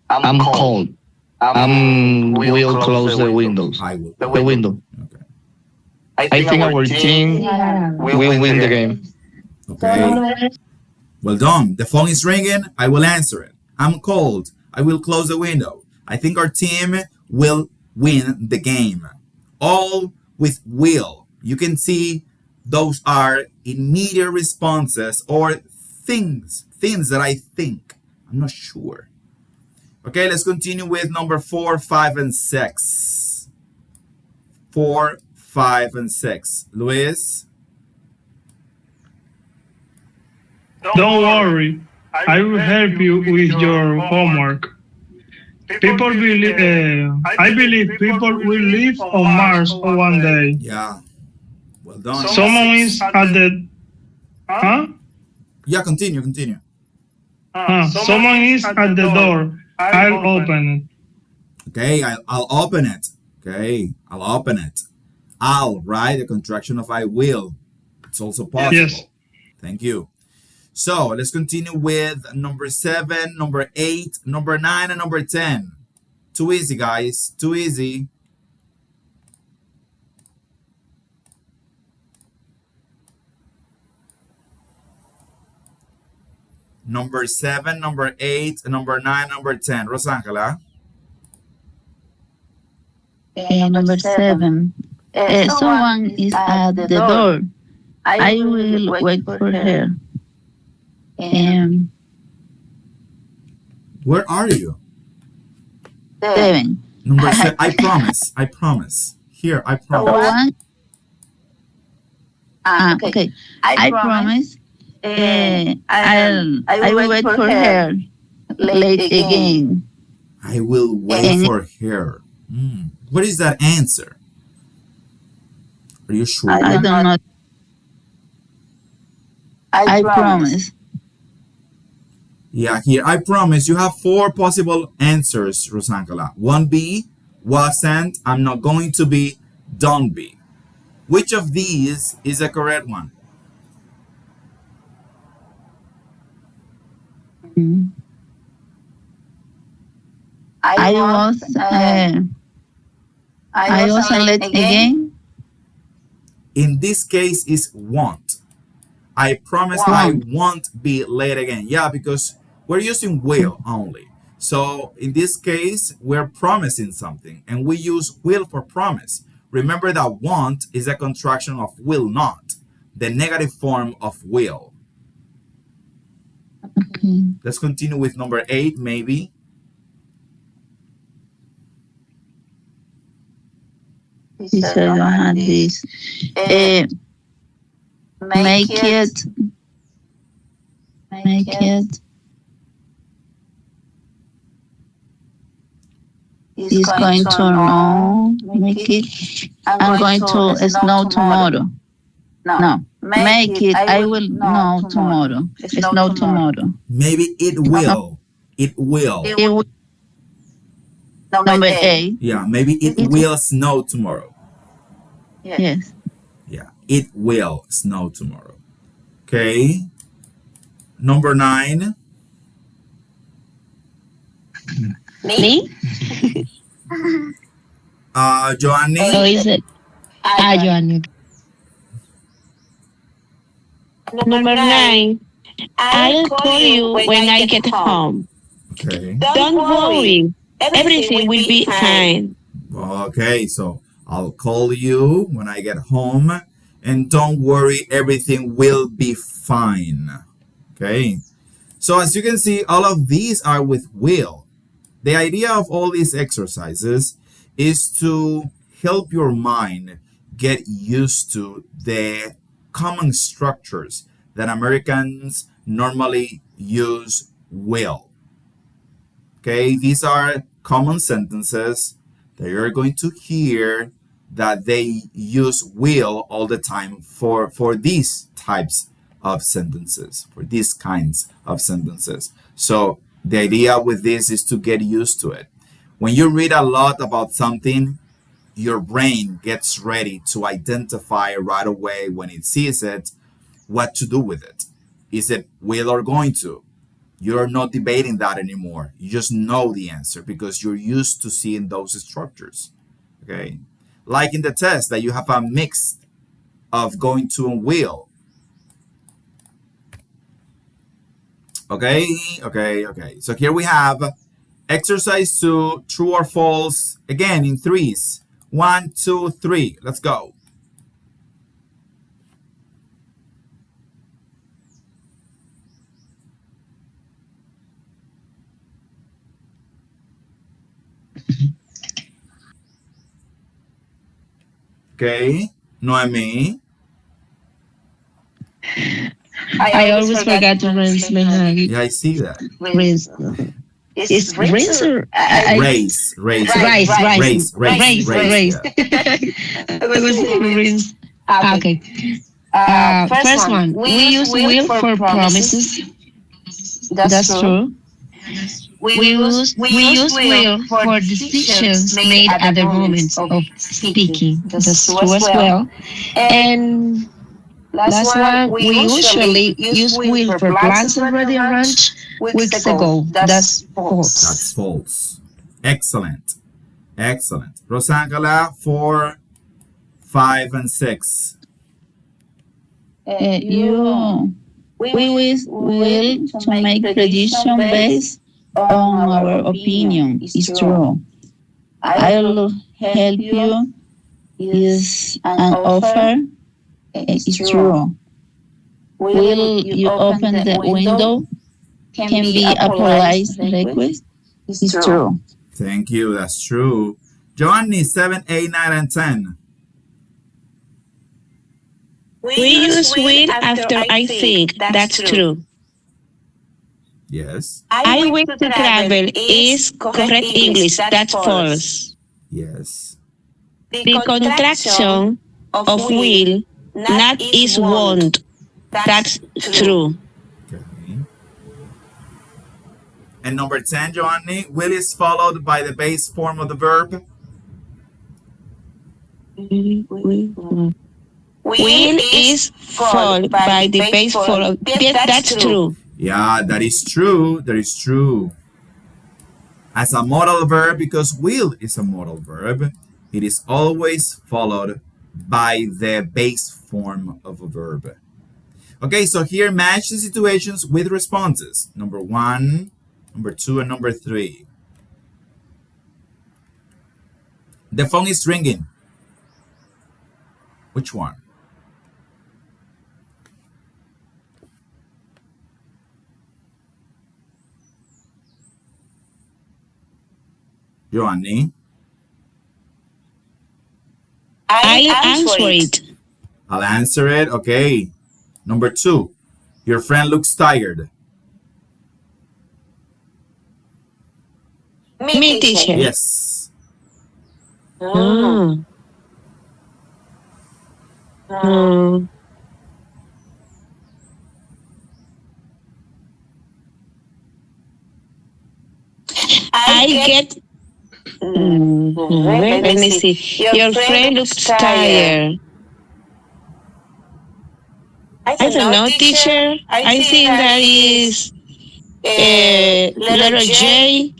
I'm cold. Will close the windows. I will. The window. Okay. I think our team will win the game. Okay. Well done. The phone is ringing. I will answer it. I'm cold. I will close the window. I think our team will win the game. All with will. You can see those are immediate responses or things that I think. I'm not sure. Okay, let's continue with number 4, 5, and 6. 4, 5, and 6. Luis? Don't worry. I will help you with your homework. I believe people will live on Mars one day. Yeah. Well done. Someone is at the huh? Yeah, continue. Someone is at the door. I'll open it. Okay, I'll open it. Okay, I'll open it. I'll, right? The contraction of I will. It's also possible. Yes. Thank you. So let's continue with number 7, number 8, number 9, and number 10. Too easy, guys. Too easy. Number 7, number 8, number 9, number 10. Rosangela. Number 7. Someone is at the door. I will wait for her. Where are you? 7. Number 7. I promise. I promise. Here, I promise. 1. Okay. I promise. I will wait for her late again. I will wait for her. What is that answer? Are you sure? I don't know. I promise. Yeah, here, I promise. You have 4 possible answers, Rosangela. 1B, wasn't, I'm not going to be, don't be. Which of these is the correct one? I was late again. In this case, is won't. I promise I won't be late again. Yeah, because we're using will only. So in this case, we're promising something, and we use will for promise. Remember that won't is a contraction of will not, the negative form of will. Okay. Let's continue with number 8, maybe. Teacher, I don't have this. Make it. It's going to know. Make it. I'm going to snow tomorrow. No. Make it. I will know tomorrow. Snow tomorrow. Maybe it will. It will. It will. Number 8. Yeah, maybe it will snow tomorrow. Yes. Yeah, it will snow tomorrow. Okay. Number 9. Me? Joanny. So is it? Joanny. Number 9. I'll call you when I get home. Okay. Don't worry. Everything will be fine. Okay, so I'll call you when I get home, and don't worry, everything will be fine. Okay. So as you can see, all of these are with will. The idea of all these exercises is to help your mind get used to the common structures that Americans normally use will. Okay, these are common sentences that you're going to hear that they use will all the time for these types of sentences, for these kinds of sentences. So the idea with this is to get used to it. When you read a lot about something, your brain gets ready to identify right away when it sees it what to do with it. Is it will or going to? You're not debating that anymore. You just know the answer because you're used to seeing those structures. Okay. Like in the test that you have a mix of going to and will. Okay, okay. So here we have exercise 2, true or false, again in threes. 1, 2, 3. Let's go. Okay, Noemi. I always forgot to rinse my hand. Yeah, I see that. Rinse. Is rinse or Race, race, rice, rice, race. rice. Yeah. I was thinking rinse. Okay. First one. We use will for promises. That's true. We use will for decisions made at the moment of speaking. That's true as well. And last one, we usually use will for plans already arranged weeks ago. That's That's false. false. Excellent. Excellent. Rosangela, 4, 5, and 6. You we will to make prediction based on our opinion. It's true. I'll help you is an offer. It's true. Will you open the window? Can be a polite request. It's true. Thank you. That's true. Joanny, 7, 8, 9, and 10. We use will after I think. That's true. Yes. I wish to travel is correct English. That's false. Yes. The contraction of will, not is won't. That's true. Okay. And number 10, Joanny, will is followed by the base form of the verb. Will is followed by the base follow. Yes, that's true. Yeah, that is true. That is true. As a modal verb, because will is a modal verb, it is always followed by the base form of a verb. Okay, so here match the situations with responses. Number 1, number 2, and number 3. The phone is ringing. Which one? Joanny? I'll answer it. I'll answer it. Okay. Number 2. Your friend looks tired. Me, teacher. Yes. Mm. Mm. I get. Let me see. Your friend looks tired. I don't know, teacher. I think that is letter J.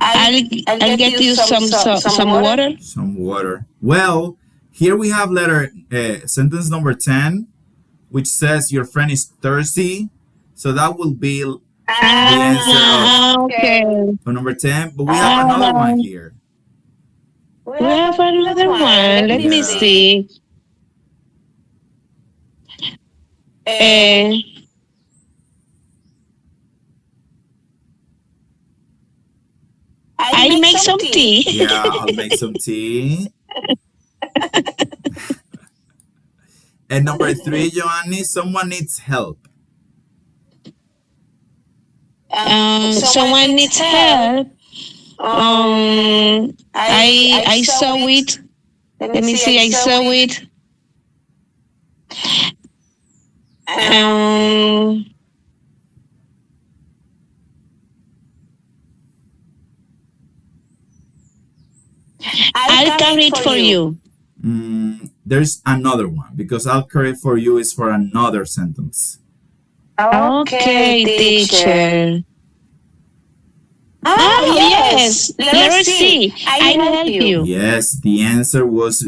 I'll get you some water. Some water. Well, here we have letter sentence number 10, which says your friend is thirsty. So that will be the answer Okay. of number 10. But we have another one here. We have another one. Let me Yeah. see. Uh, I make some tea. Yeah, I'll make some tea. And number three, Joanny, someone needs help. Someone needs help. I saw it. Let me see. I saw it. Um, I'll carry it for you. There's another one because I'll carry for you is for another sentence. Okay, teacher. Oh, yes. Let us see. I'll help you. Yes, the answer was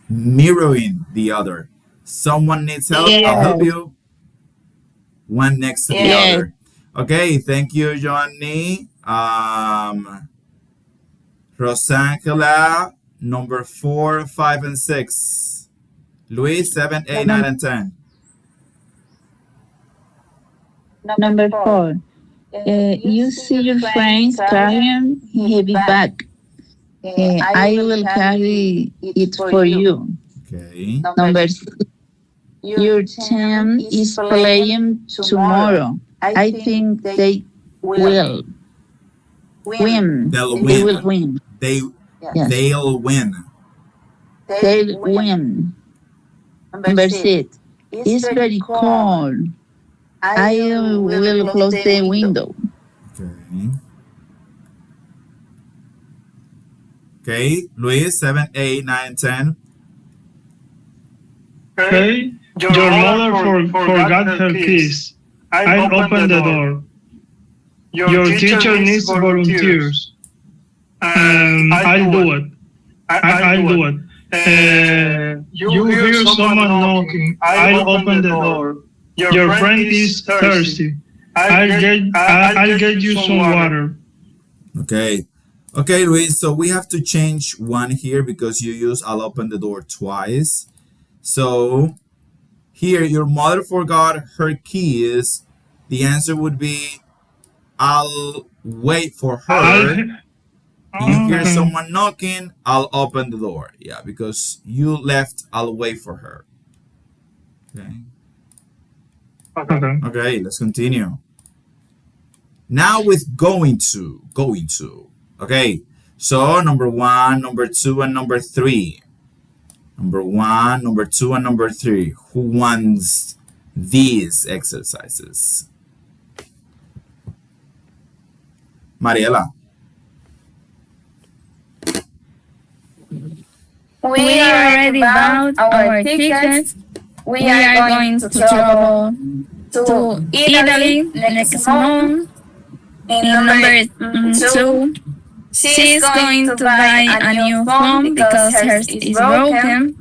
mirroring the other. Someone needs help, I'll help Yes. you. One next to the Yes. other. Okay, thank you, Johnny. Rosangela, number 4, 5, and 6. Luis, 7, 8, 9, and 10. Number 4. You see your friend carrying heavy bag. I will carry it for you. Okay. Number 6. Your team is playing tomorrow. I think they will win. They'll They will win. win. They, Yes. they'll win. They'll win. Number 6. It's very cold. I will close the window. Okay. Okay, Luis, 7, 8, 9, 10. Okay. Your mother forgot her keys. I'll open the door. Your teacher needs volunteers. I'll do it. I'll do it. You hear someone knocking. I'll open the door. Your friend is thirsty. I'll get you some water. Okay. Okay, Luis, so we have to change one here because you use I'll open the door twice. So here, your mother forgot her keys. The answer would be I'll wait for her. You hear someone knocking, I'll open the door. Yeah, because you left, I'll wait for her. Okay. Okay. Okay, let's continue. Now with going to. Okay, so number 1, number 2, and number 3. Number 1, number 2, and number 3. Who wants these exercises? Mariela. We already bought our tickets. We are going to travel to Italy next month. In number 2, she's going to buy a new phone because hers is broken.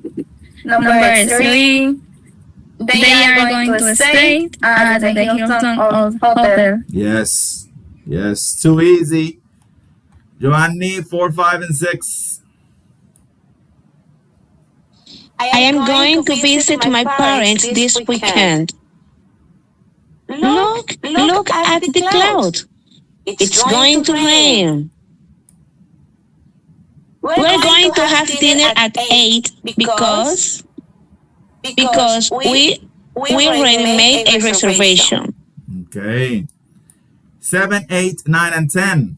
Number 3, they are going to stay at the Hilton Hotel. Yes. Yes, too easy. Giovanni, 4, 5, and 6. I am going to visit my parents this weekend. Look at the clouds. It's going to rain. We're going to have dinner at 8 because we already made a reservation. Okay. 7, 8, 9, and 10.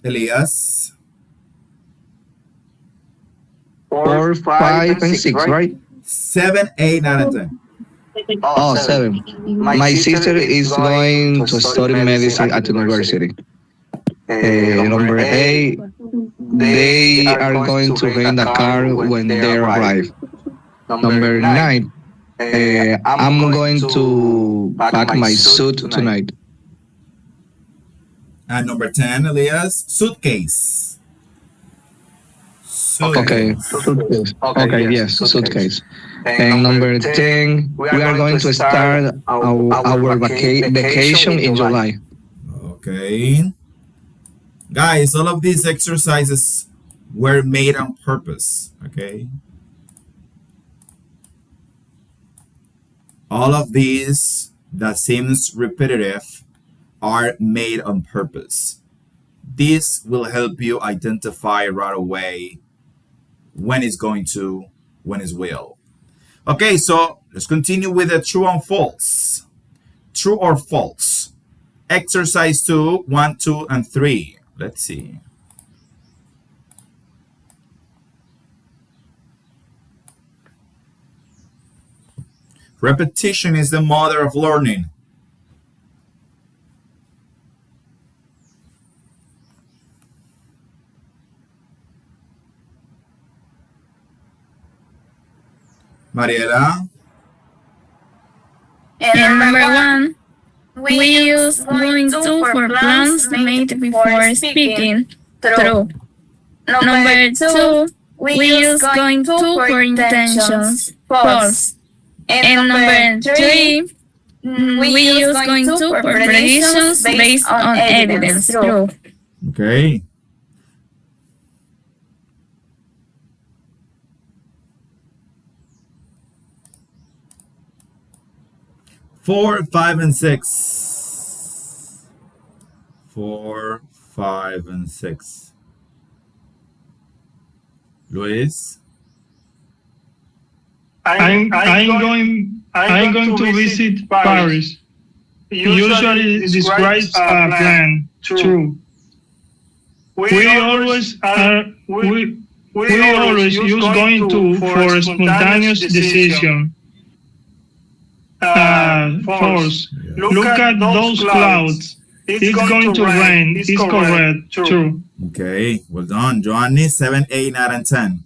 Elias. 4, 5, and 6, right? 7, 8, 9, and 10. Oh, 7. My sister is going to study medicine at the university. Number 8, they are going to rent a car when they arrive. Number 9, I'm going to pack my suit tonight. And number 10, Elias, suitcase. Okay, suitcase. Okay, yes, suitcase. And number 10, we are going to start our vacation in July. Okay. Guys, all of these exercises were made on purpose, okay? All of these that seems repetitive are made on purpose. This will help you identify right away when it's going to, when it's will. Okay, so let's continue with the true and false. True or false? Exercise 2, 1, 2, and 3. Let's see. Repetition is the mother of learning. Mariela? And number one, we use going to for plans made before speaking. True. Number two, we use going to for intentions. False. And number three, we use going to for predictions based on evidence. True. Okay. Four, five, and six. 4, 5, and 6. Luis? I'm going to visit Paris. Usually describes a plan. True. We always use going to for a spontaneous decision. False. Yeah. Look at those clouds. It's going to rain. It's correct. True. Okay, well done. Joanny, 7, 8, 9, and 10.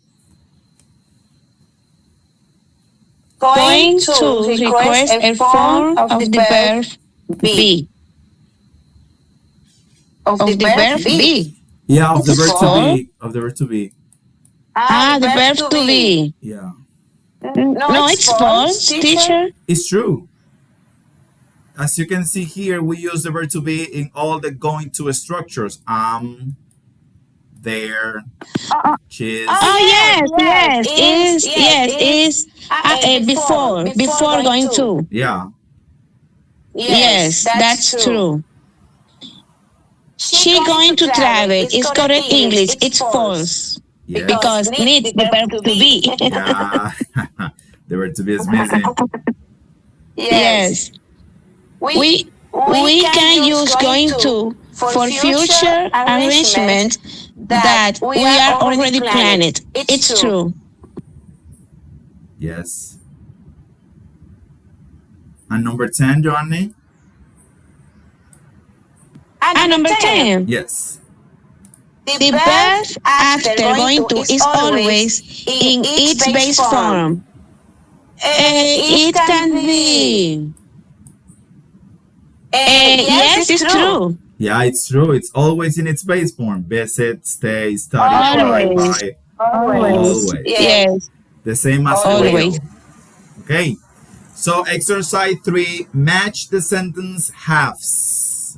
Going to request a form of the verb be. Of the verb be. Yeah, of the verb to False. be. Of the verb to be. The verb to be. Yeah. No, it's false, teacher. It's true. As you can see here, we use the verb to be in all the going to structures. There, cheese. Is before going to. Yeah. Yes, that's true. She going to travel is correct English. It's false Yeah. because needs the verb to be. Yeah. The verb to be is missing. Yes, we can use going to for future arrangements that we are already planned. It's true. Yes. And number 10, Joanny? And number 10, Yes. the verb after going to is always in its base form. It can be. Yes, it's true. Yeah, it's true. It's always in its base form. Visit, stay, study, Always. buy. Always. Always. Yes. The same as Always. will. Okay. So exercise 3, match the sentence halves.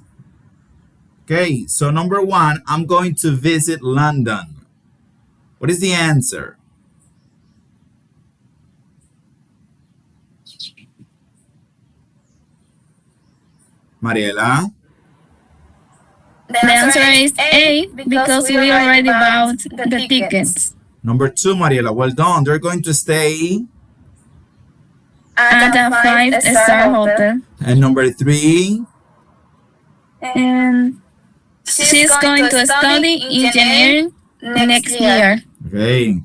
Okay, so number 1, I'm going to visit London. What is the answer? Mariela? The answer is A because we already bought the tickets. Number 2, Mariela. Well done. They're going to stay. At a five-star hotel. And number 3, And she's going to study engineering next year. okay.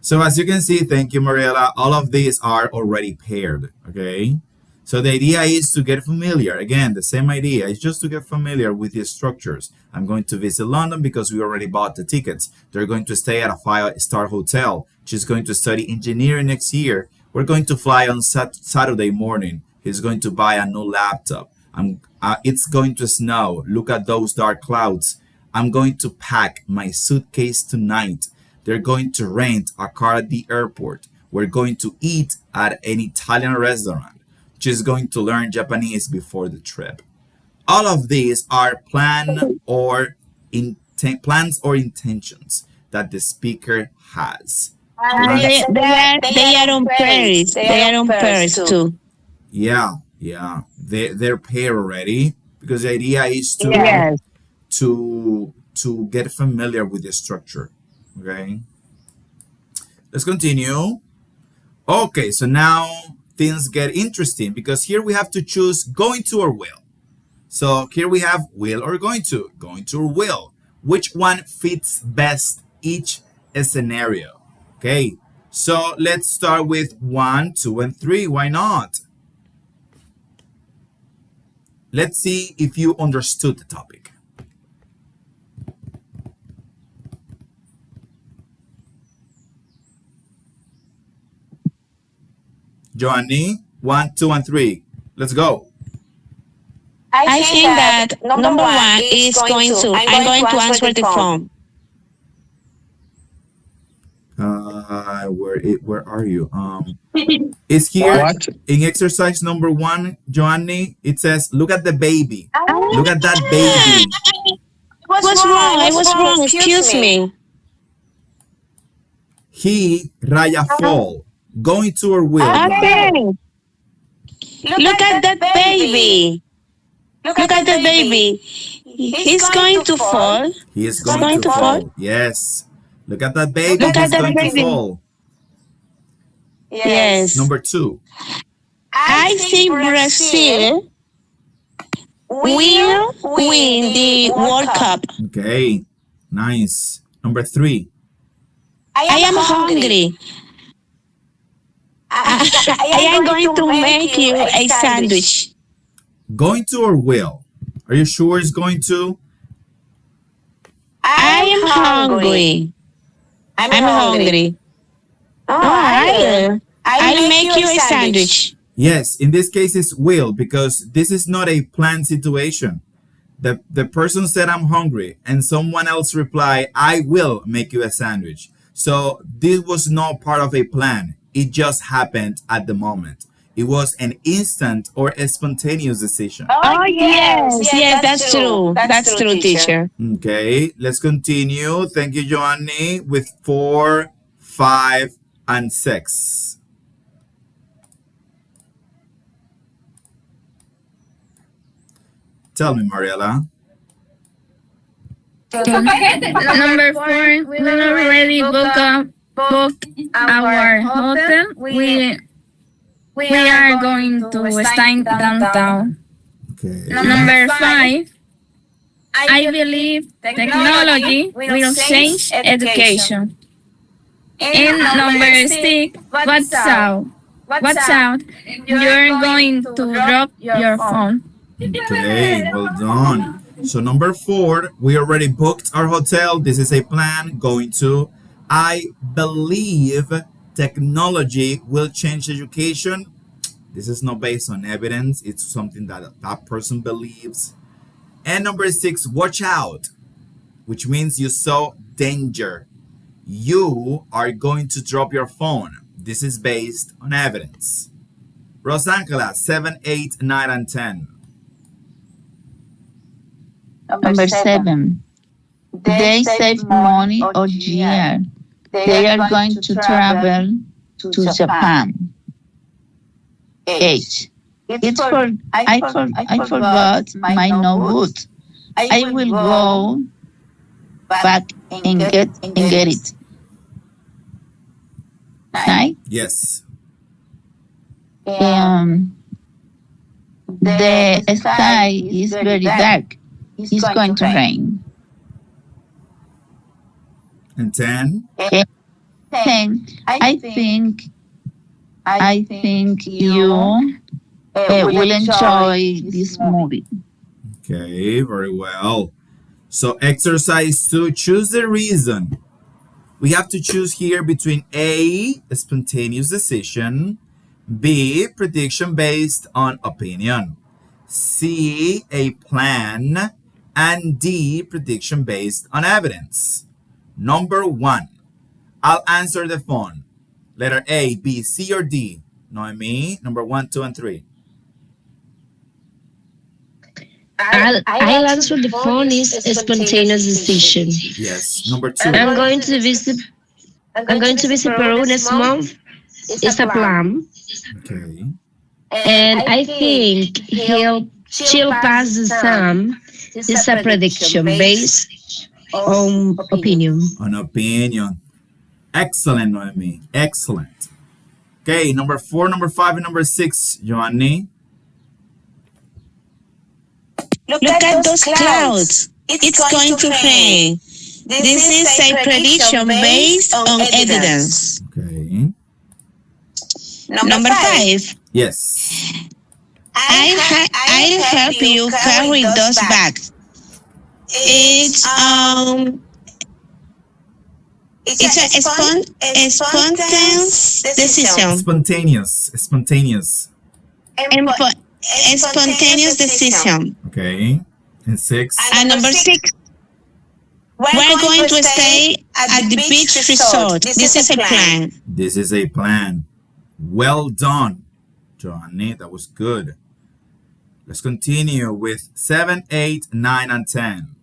So as you can see, thank you, Mariela. All of these are already paired. Okay. So the idea is to get familiar. Again, the same idea is just to get familiar with the structures. I'm going to visit London because we already bought the tickets. They're going to stay at a five-star hotel. She's going to study engineering next year. We're going to fly on Saturday morning. He's going to buy a new laptop. It's going to snow. Look at those dark clouds. I'm going to pack my suitcase tonight. They're going to rent a car at the airport. We're going to eat at an Italian restaurant. She's going to learn Japanese before the trip. All of these are planned or plans or intentions that the speaker has. And they are on pairs. They are on pairs too. Yeah, yeah, they're paired already because the idea is Yes. to get familiar with the structure. Okay, let's continue. Okay, so now things get interesting because here we have to choose going to or will. So here we have will or going to or will. Which one fits best each scenario? Okay, so let's start with 1, 2, and 3. Why not? Let's see if you understood the topic. Johnny, 1, 2, and 3. Let's go. I think that number one is going to. I'm going to answer the phone. Where are you? Is here What? in exercise number 1, Joanny? It says, look at the baby. Oh, Look at that baby. I was wrong. I was wrong. Excuse me. He raya fall. Going to or will? Okay. Look at that baby. Look at the baby. He's going to fall. He is going to fall. Yes. Look at that baby. Look at He's that going to baby. fall. Yes. Number 2. I think Brazil will win the World Cup. Okay. Nice. Number 3. I am hungry. I am going to make you a sandwich. Going to or will? Are you sure it's going to? I am hungry. I'm hungry. I'll make you a sandwich. Yes, in this case it's will because this is not a planned situation. The person said I'm hungry and someone else replied I will make you a sandwich. So this was not part of a plan. It just happened at the moment. It was an instant or a spontaneous decision. Oh, yes, that's true. That's true, teacher. Okay, let's continue. Thank you, Joanny, with 4, 5, and 6. Tell me, Mariela. Number 4, we already booked our hotel. We are going to stay downtown. Okay. Number 5, I believe technology will change education. And number 6, watch out. Watch out. You're going to drop your phone. Okay, well done. So number 4, we already booked our hotel. This is a plan going to. I believe technology will change education. This is not based on evidence. It's something that that person believes. And number 6, watch out, which means you saw danger. You are going to drop your phone. This is based on evidence. Rosangela, 7, 8, 9, and 10. Number 7. They save money or year. They are going to travel to Japan. 8. I forgot my notebook. I will go back and get it. 9. Yes. The sky is very dark. It's going to rain. And 10. 10. I think you will enjoy this movie. Okay, very well. So exercise 2, choose the reason. We have to choose here between A, a spontaneous decision, B, prediction based on opinion, C, a plan, and D, prediction based on evidence. Number 1, I'll answer the phone. Letter A, B, C, or D? Noemi, number 1, 2, and 3. I'll answer the phone is a spontaneous decision. Yes. Number two. I'm going to visit I'm going to visit Peru next month. It's a plan. Okay. And I think she'll pass the exam. It's a prediction based on opinion. An opinion. Excellent, Noemi. Excellent. Okay, number four, number five, and number six, Joanny. Look at those clouds. It's going to rain. This is a prediction based on evidence. Okay. Number five. Yes. I'll help you carry those bags. It's a spontaneous decision. Spontaneous. A spontaneous decision. Okay. And six. And number six, we're going to stay at the beach resort. This is a plan. This is a plan. Well done, Joanny. That was good. Let's continue with 7, 8, 9, and 10.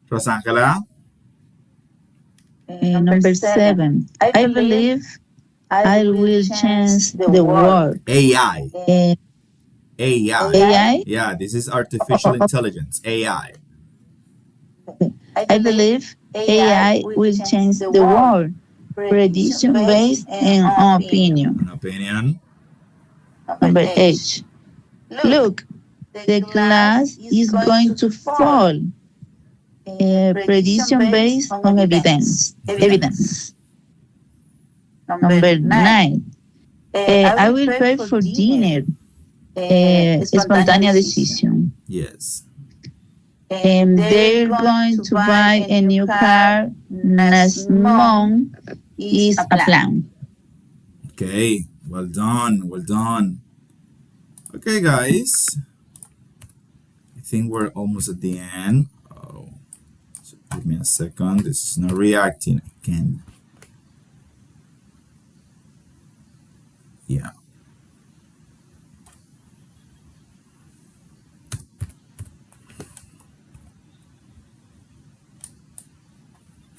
Rosangela. Number 7. I believe I will change the world. AI. Uh, AI. AI. Yeah, this is artificial intelligence. AI. I believe AI will change the world. Prediction based on opinion. An opinion. Number 8. Look, the glass is going to fall. Prediction based on evidence. Number 9. I will pay for dinner. Spontaneous decision. Yes. They're going to buy a new car next month. Is a plan. Okay. Well done. Well done. Okay, guys. I think we're almost at the end. Oh, so give me a second. This is not reacting again. Yeah.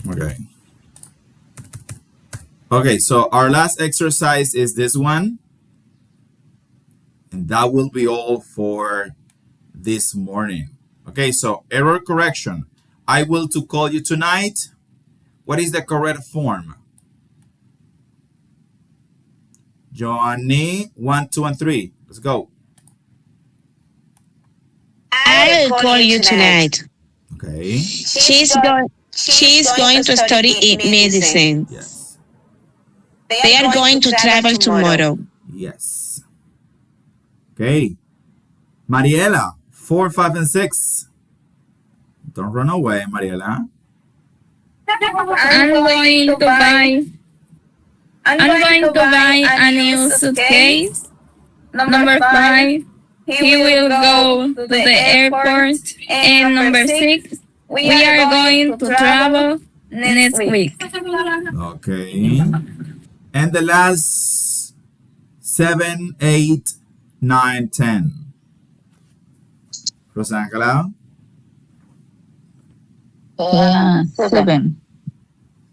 Okay. Okay, so our last exercise is this one. And that will be all for this morning. Okay, so error correction. I will to call you tonight. What is the correct form? Johnny, 1, 2, and 3. Let's go. I'll call you tonight. Okay. She's going to study medicine. Yes. They are going to travel tomorrow. Yes. Okay. Mariela, 4, 5, and 6. Don't run away, Mariela. I'm going to buy. I'm going to buy a new suitcase. Number 5, he will go to the airport. And number 6, we are going to travel next week. Okay. And the last 7, 8, 9, 10. Rosangela. 7.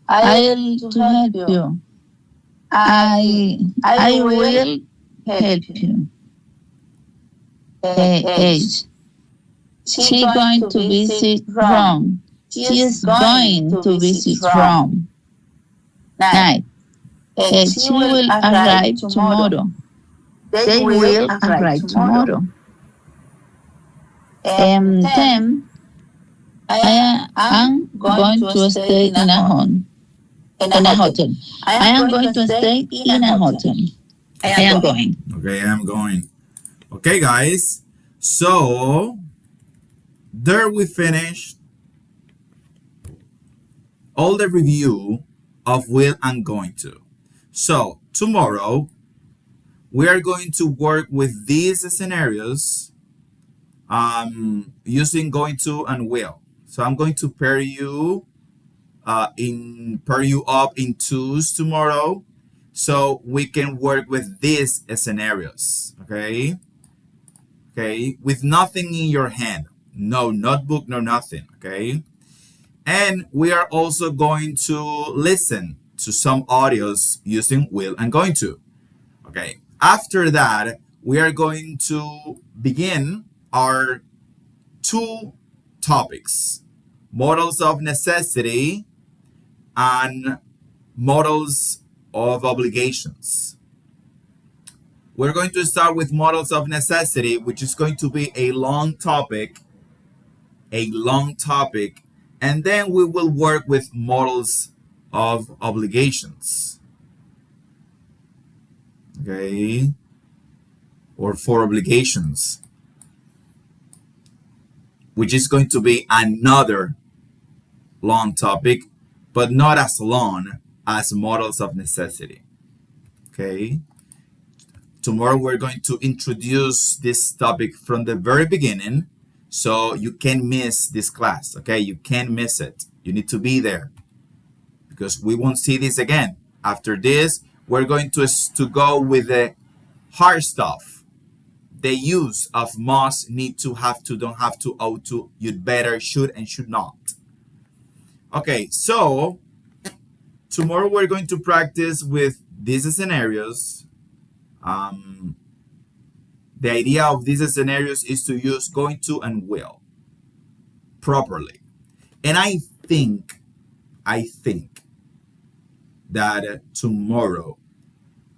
I'll to help you. I will help you. 8. She's going to visit Rome. She is going to visit Rome. 9. She will arrive tomorrow. They will arrive tomorrow. 10. I am going to stay in a home. In a hotel. I am going to stay in a hotel. I am going. Okay, I'm going. Okay, guys. So, there we finished all the review of will and going to. So, tomorrow, we are going to work with these scenarios using going to and will. So, I'm going to pair you up in twos tomorrow. so we can work with these scenarios. Okay, with nothing in your hand, no notebook, no nothing. Okay, and we are also going to listen to some audios using will and going to. Okay, after that, we are going to begin our two topics: models of necessity and models of obligations. We're going to start with models of necessity, which is going to be a long topic, and then we will work with models of obligations. Okay, or for obligations, which is going to be another long topic, but not as long as models of necessity. Okay. Tomorrow we're going to introduce this topic from the very beginning, so you can't miss this class. Okay, you can't miss it. You need to be there because we won't see this again. After this, we're going to go with the hard stuff. The use of must, need to, have to, don't have to, ought to, you'd better, should, and should not. Okay, so tomorrow we're going to practice with these scenarios. The idea of these scenarios is to use going to and will properly. And I think that tomorrow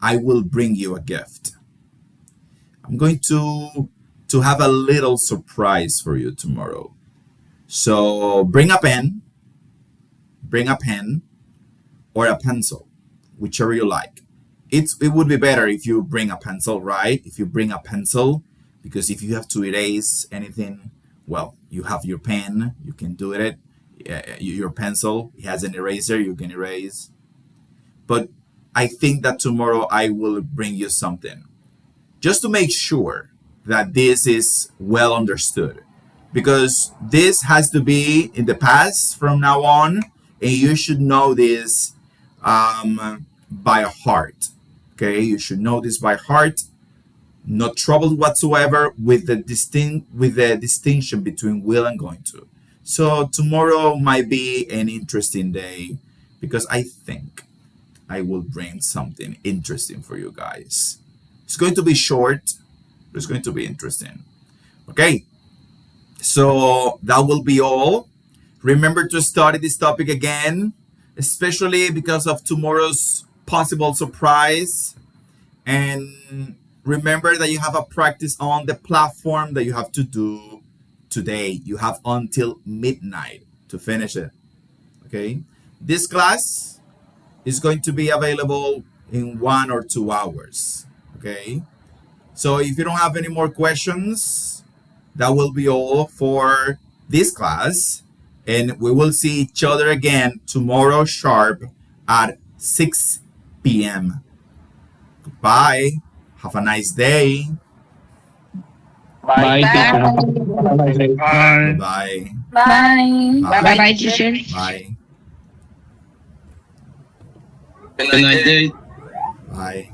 I will bring you a gift. I'm going to have a little surprise for you tomorrow. So bring a pen or a pencil, whichever you like. It would be better if you bring a pencil, right? If you bring a pencil, because if you have to erase anything, well, you have your pen, you can do it. Your pencil, it has an eraser, you can erase. But I think that tomorrow I will bring you something, just to make sure that this is well understood, because this has to be in the past from now on, and you should know this by heart. Okay, you should know this by heart. Not troubled whatsoever with the distinction between will and going to. So tomorrow might be an interesting day because I think I will bring something interesting for you guys. It's going to be short, but it's going to be interesting. Okay, so that will be all. Remember to study this topic again, especially because of tomorrow's possible surprise. And remember that you have a practice on the platform that you have to do today. You have until midnight to finish it. Okay, this class is going to be available in 1 or 2 hours. Okay, so if you don't have any more questions, that will be all for this class, and we will see each other again tomorrow sharp at 6 p.m. Goodbye. Have a nice day. Bye, teacher. Bye. Have a nice day. Bye Bye. bye. Bye. Bye bye, teacher. Bye. Good night, day. Bye.